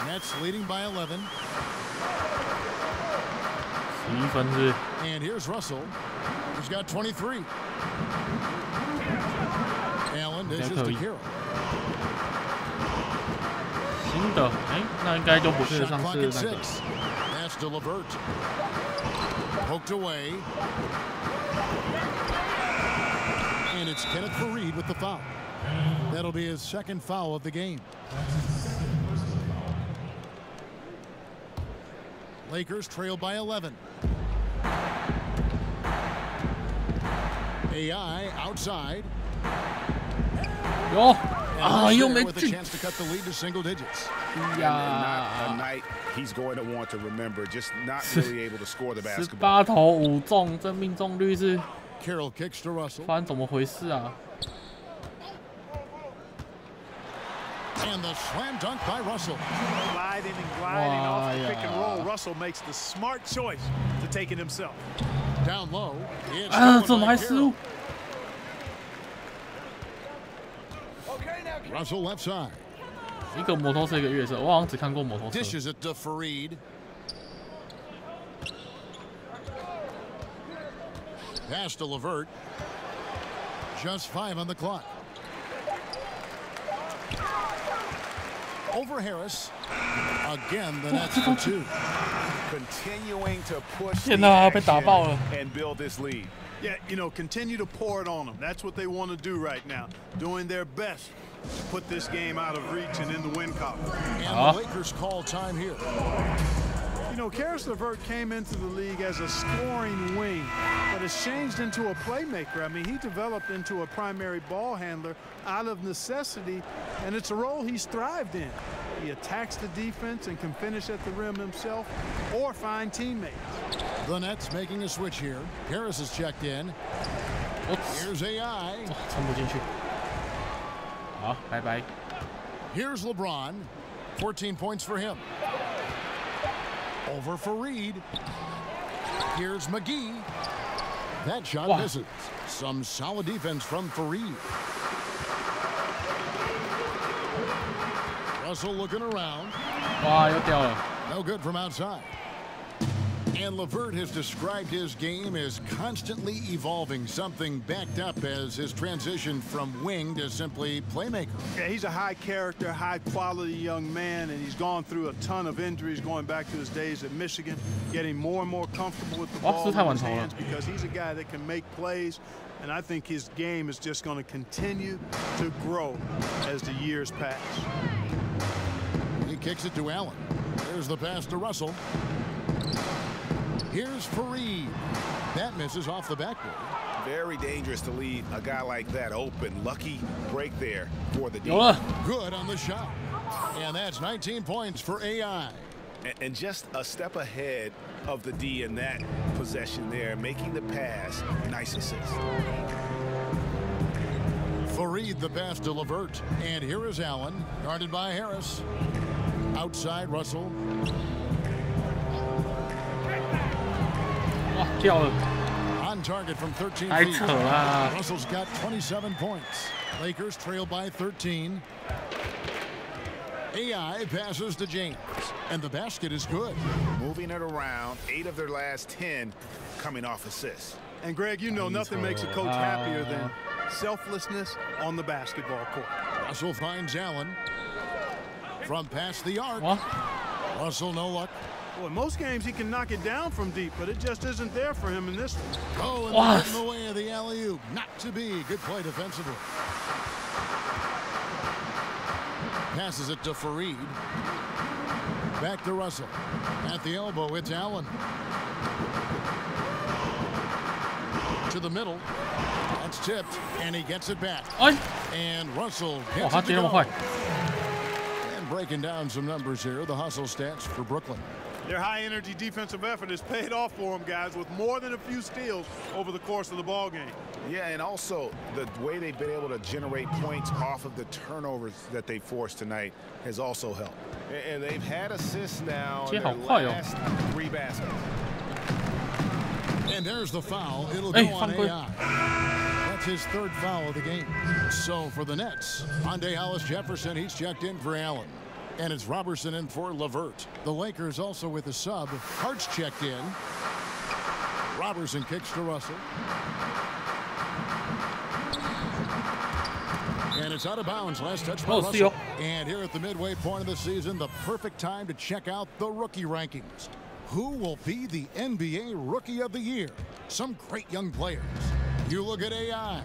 Nets leading by 11. And here's Russell, who's got 23. Allen dishes to Carroll. Shot clock at 6. Pass to LeVert. Poked away. And it's Kenneth Faried with the foul. That'll be his second foul of the game. Lakers trail by 11. AI outside. With a chance to cut the lead to single digits. And not a night he's going to want to remember. Just not really able to score the basketball. 18投5中，这命中率是 Carroll kicks to Russell. 发生怎么回事啊？ And the slam dunk by Russell. Gliding and gliding off the pick and roll. Russell makes the smart choice to take it himself. Down low. 怎么还失误？ Russell left side. 一个摩托车，一个越射，我好像只看过摩托车。 Dishes it to Faried. Pass to LeVert. Just 5 on the clock. Over Harris. Again, the Nets for 2. Continuing to push the action and build this lead. Yeah, you know, continue to pour it on them. That's what they want to do right now. Doing their best to put this game out of reach and in the win column. And the Lakers call time here. You know, Karis LeVert came into the league as a scoring wing, but has changed into a playmaker. I mean, he developed into a primary ball handler out of necessity, and it's a role he's thrived in. He attacks the defense and can finish at the rim himself or find teammates. The Nets making a switch here. Harris is checked in. Here's AI. 冲不进去。好，拜拜。 Here's LeBron. 14 points for him. Over Faried. Here's McGee. That shot misses. Some solid defense from Faried. Russell looking around. 哇，又掉了。No good from outside. And LeVert has described his game as constantly evolving, something backed up as his transition from wing to simply playmaker. Yeah, he's a high character, high quality young man, and he's gone through a ton of injuries going back to his days at Michigan, getting more and more comfortable with the ball in his hands because he's a guy that can make plays, and I think his game is just going to continue to grow as the years pass. He kicks it to Allen. Here's the pass to Russell. Here's Fareed. That misses off the backboard. Very dangerous to leave a guy like that open. Lucky break there for the D. Good on the shot. And that's 19 points for AI. And just a step ahead of the D in that possession there, making the pass. Nice assist. Fareed the pass to LeVert. And here is Allen, guarded by Harris. Outside Russell. On target from 13 feet. Russell's got 27 points. Lakers trail by 13. AI passes to James, and the basket is good. Moving it around, 8 of their last 10 coming off assists. And Greg, you know nothing makes a coach happier than selflessness on the basketball court. Russell finds Allen from past the arc. Russell no luck. Well, in most games he can knock it down from deep, but it just isn't there for him in this one. Oh, and they're getting in the way of the alley-oop. Not to be. Good play defensively. Passes it to Fareed. Back to Russell. At the elbow, it's Allen. To the middle. That's tipped, and he gets it back. And Russell gets it to go. And breaking down some numbers here, the hustle stats for Brooklyn. Their high-energy defensive effort has paid off for them, guys, with more than a few steals over the course of the ball game. Yeah, and also the way they've been able to generate points off of the turnovers that they forced tonight has also helped. And they've had assists now in their last 3 baskets. And there's the foul. It'll go on AI. That's his 3rd foul of the game. So for the Nets, Monday Hollis Jefferson, he's checked in for Allen. And it's Robertson in for LeVert. The Lakers also with a sub. Hart's checked in. Robertson kicks to Russell. And it's out of bounds. Last touch by Russell. And here at the midway point of the season, the perfect time to check out the rookie rankings. Who will be the NBA Rookie of the Year? Some great young players. You look at AI.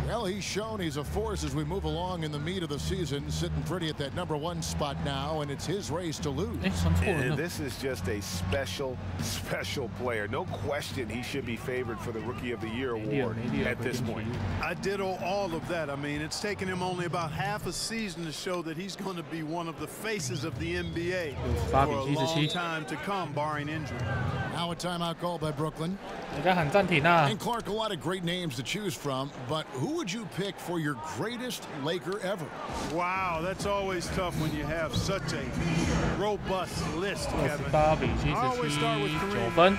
Well, he's shown he's a force as we move along in the meat of the season, sitting pretty at that #1 spot now, and it's his race to lose. And this is just a special, special player. No question he should be favored for the Rookie of the Year award at this point. I ditto all of that. I mean, it's taken him only about half a season to show that he's going to be one of the faces of the NBA for a long time to come, barring injury. Now a timeout call by Brooklyn. And Clark, a lot of great names to choose from, but who would you pick for your greatest Laker ever? Wow, that's always tough when you have such a robust list, Kevin. I always start with Kareem. 8分。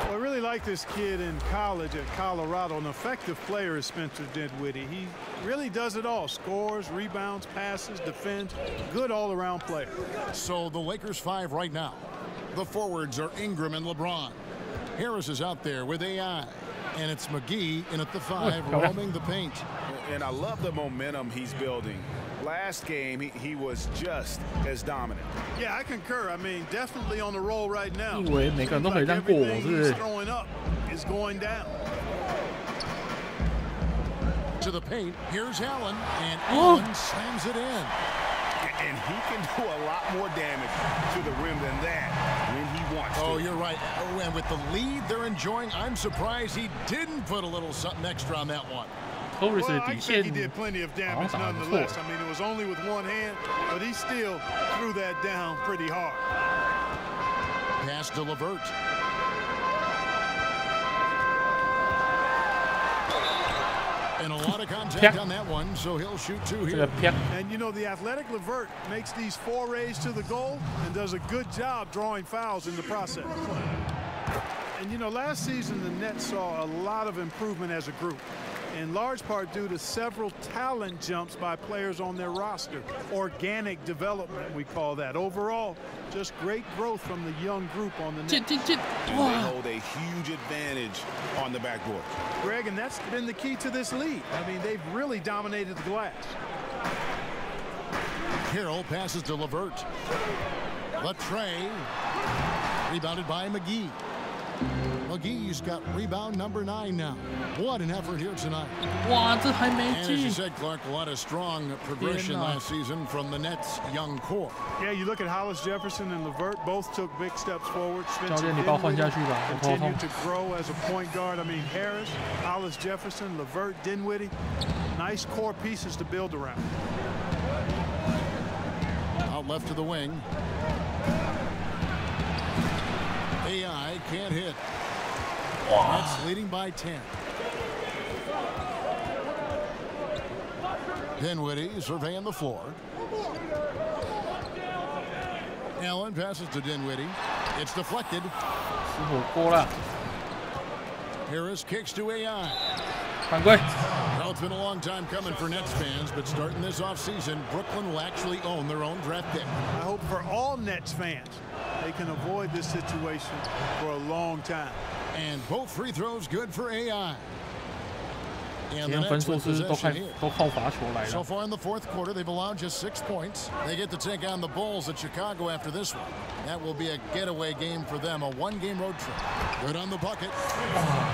Well, I really like this kid in college at Colorado. An effective player is Spencer Dinwiddie. He really does it all. Scores, rebounds, passes, defends. Good all-around player. So the Lakers 5 right now. The forwards are Ingram and LeBron. Harris is out there with AI. And it's McGee in at the 5, roaming the paint. And I love the momentum he's building. Last game, he was just as dominant. Yeah, I concur. I mean, definitely on the roll right now. 以为每个人都可以这样过我，是不是？ Throwing up is going down. To the paint, here's Allen, and Allen slams it in. And he can do a lot more damage to the rim than that when he wants to. Oh, you're right. Oh, and with the lead they're enjoying, I'm surprised he didn't put a little something extra on that one. Well, I think he did plenty of damage nonetheless. I mean, it was only with one hand, but he still threw that down pretty hard. Pass to LeVert. . 1 And a lot of contact on that one, so he'll shoot 2 here. And you know, the athletic Levert makes these forays to the goal and does a good job drawing fouls in the process. And you know, last season the Nets saw a lot of improvement as a group, in large part due to several talent jumps by players on their roster. Organic development, we call that. Overall, just great growth from the young group on the Nets. They hold a huge advantage on the backboard. Greg, and that's been the key to this lead. I mean, they've really dominated the glass. Carroll passes to Levert. Latrey, rebounded by McGee. McGee's got rebound number 9 now. What an effort here tonight. And as you said, Clark, a lot of strong progression last season from the Nets' young core. Yeah, you look at Hollis Jefferson and Levert, both took big steps forward. Spencer continued to grow as a point guard. I mean, Harris, Hollis Jefferson, Levert, Dinwiddie, nice core pieces to build around. Out left to the wing. AI can't hit. Nets leading by 10. Dinwiddie surveying the floor. Allen passes to Dinwiddie. It's deflected. Harris kicks to AI. Well, it's been a long time coming for Nets fans, but starting this offseason, Brooklyn will actually own their own draft pick. I hope for all Nets fans, they can avoid this situation for a long time. And both free throws good for AI. And 今天分数是都靠罚球来的。 So far in the fourth quarter, they've allowed just 6 points. They get to take on the Bulls at Chicago after this one. That will be a getaway game for them, a 1-game road trip. Good on the bucket.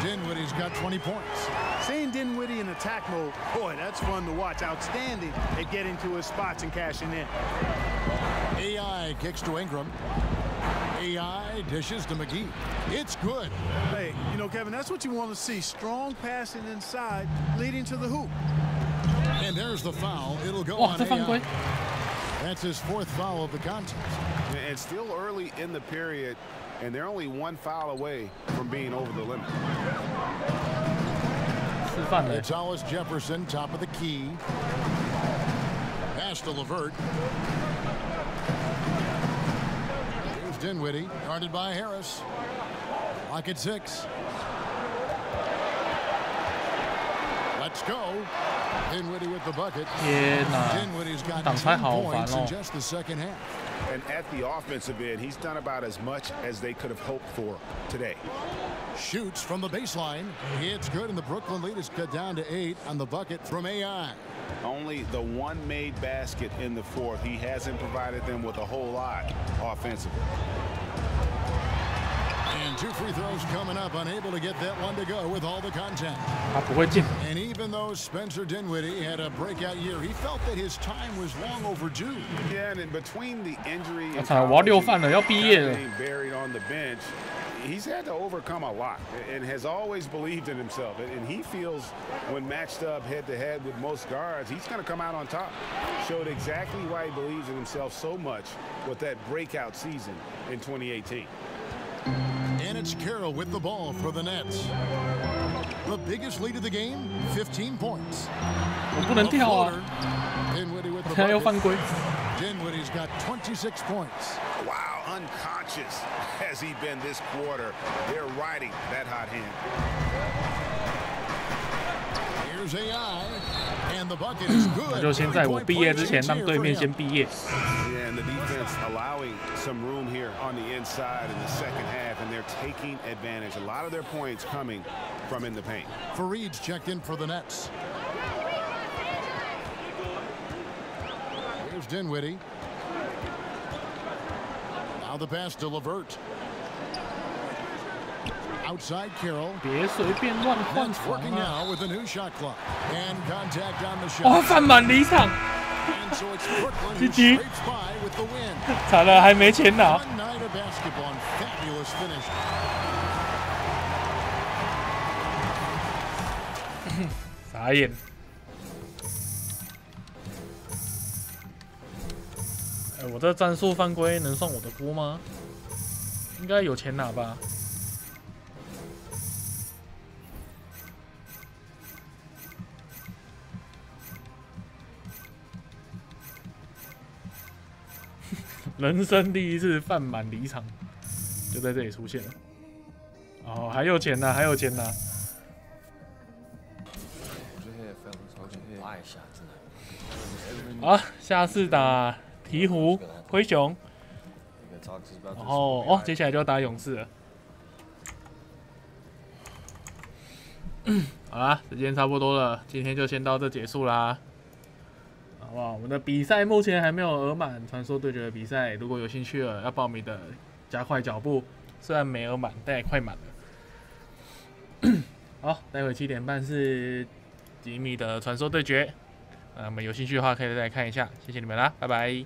Dinwiddie's got 20 points. Seeing Dinwiddie in attack mode, boy, that's fun to watch. Outstanding at getting to his spots and cashing in. AI kicks to Ingram. AI dishes to McGee. It's good. Hey, you know, Kevin, that's what you want to see. Strong passing inside, leading to the hoop. And there's the foul. It'll go on AI. That's his 4th foul of the contest. And still early in the period, and they're only 1 foul away from being over the limit. It's Hollis Jefferson, top of the key. Pass to Levert. Dinwiddie, guarded by Harris. Lock at 6. Let's go. Dinwiddie with the bucket. Dinwiddie's got 10 points in just the second half. And at the offensive end, he's done about as much as they could have hoped for today. Shoots from the baseline. It's good, and the Brooklyn lead is cut down to 8 on the bucket from AI. Only the 1 made basket in the 4th. He hasn't provided them with a whole lot offensively. And 2 free throws coming up, unable to get that one to go with all the contact. And even though Spencer Dinwiddie had a breakout year, he felt that his time was long overdue. Yeah, and in between the injury and being buried on the bench, he's had to overcome a lot and has always believed in himself. And he feels when matched up head-to-head with most guards, he's going to come out on top. Showed exactly why he believes in himself so much with that breakout season in 2018. And it's Carroll with the ball for the Nets. The biggest lead of the game, 15 points. Dinwiddie with the bucket. Dinwiddie's got 26 points. Wow, unconscious has he been this quarter. They're riding that hot hand. Here's AI, and the bucket is good. 就先在我毕业之前让对面先毕业。 Yeah, and the defense allowing some room here on the inside in the second half, and they're taking advantage. A lot of their points coming from in the paint. Fareed's checked in for the Nets. Here's Dinwiddie. Now the pass to Levert. Outside Carroll. Nets working now with a new shot clock. And contact on the shot. 犯满离场。 And so it's Brooklyn who scrapes by with the win. 惨了，还没钱拿。 One night of basketball and fabulous finish. 傻眼。我这战术犯规能算我的锅吗？应该有钱拿吧。人生第一次饭满离场，就在这里出现了。哦，还有钱呢，还有钱呢。好，下次打鹈鹕、灰熊，然后哦，接下来就要打勇士了。好啦，时间差不多了，今天就先到这结束啦。好不好？我们的比赛目前还没有额满，传说对决的比赛，如果有兴趣了要报名的，加快脚步。虽然没额满，但也快满了。好，待会7点半是吉米的传说对决。我们有兴趣的话可以再来看一下，谢谢你们啦，拜拜。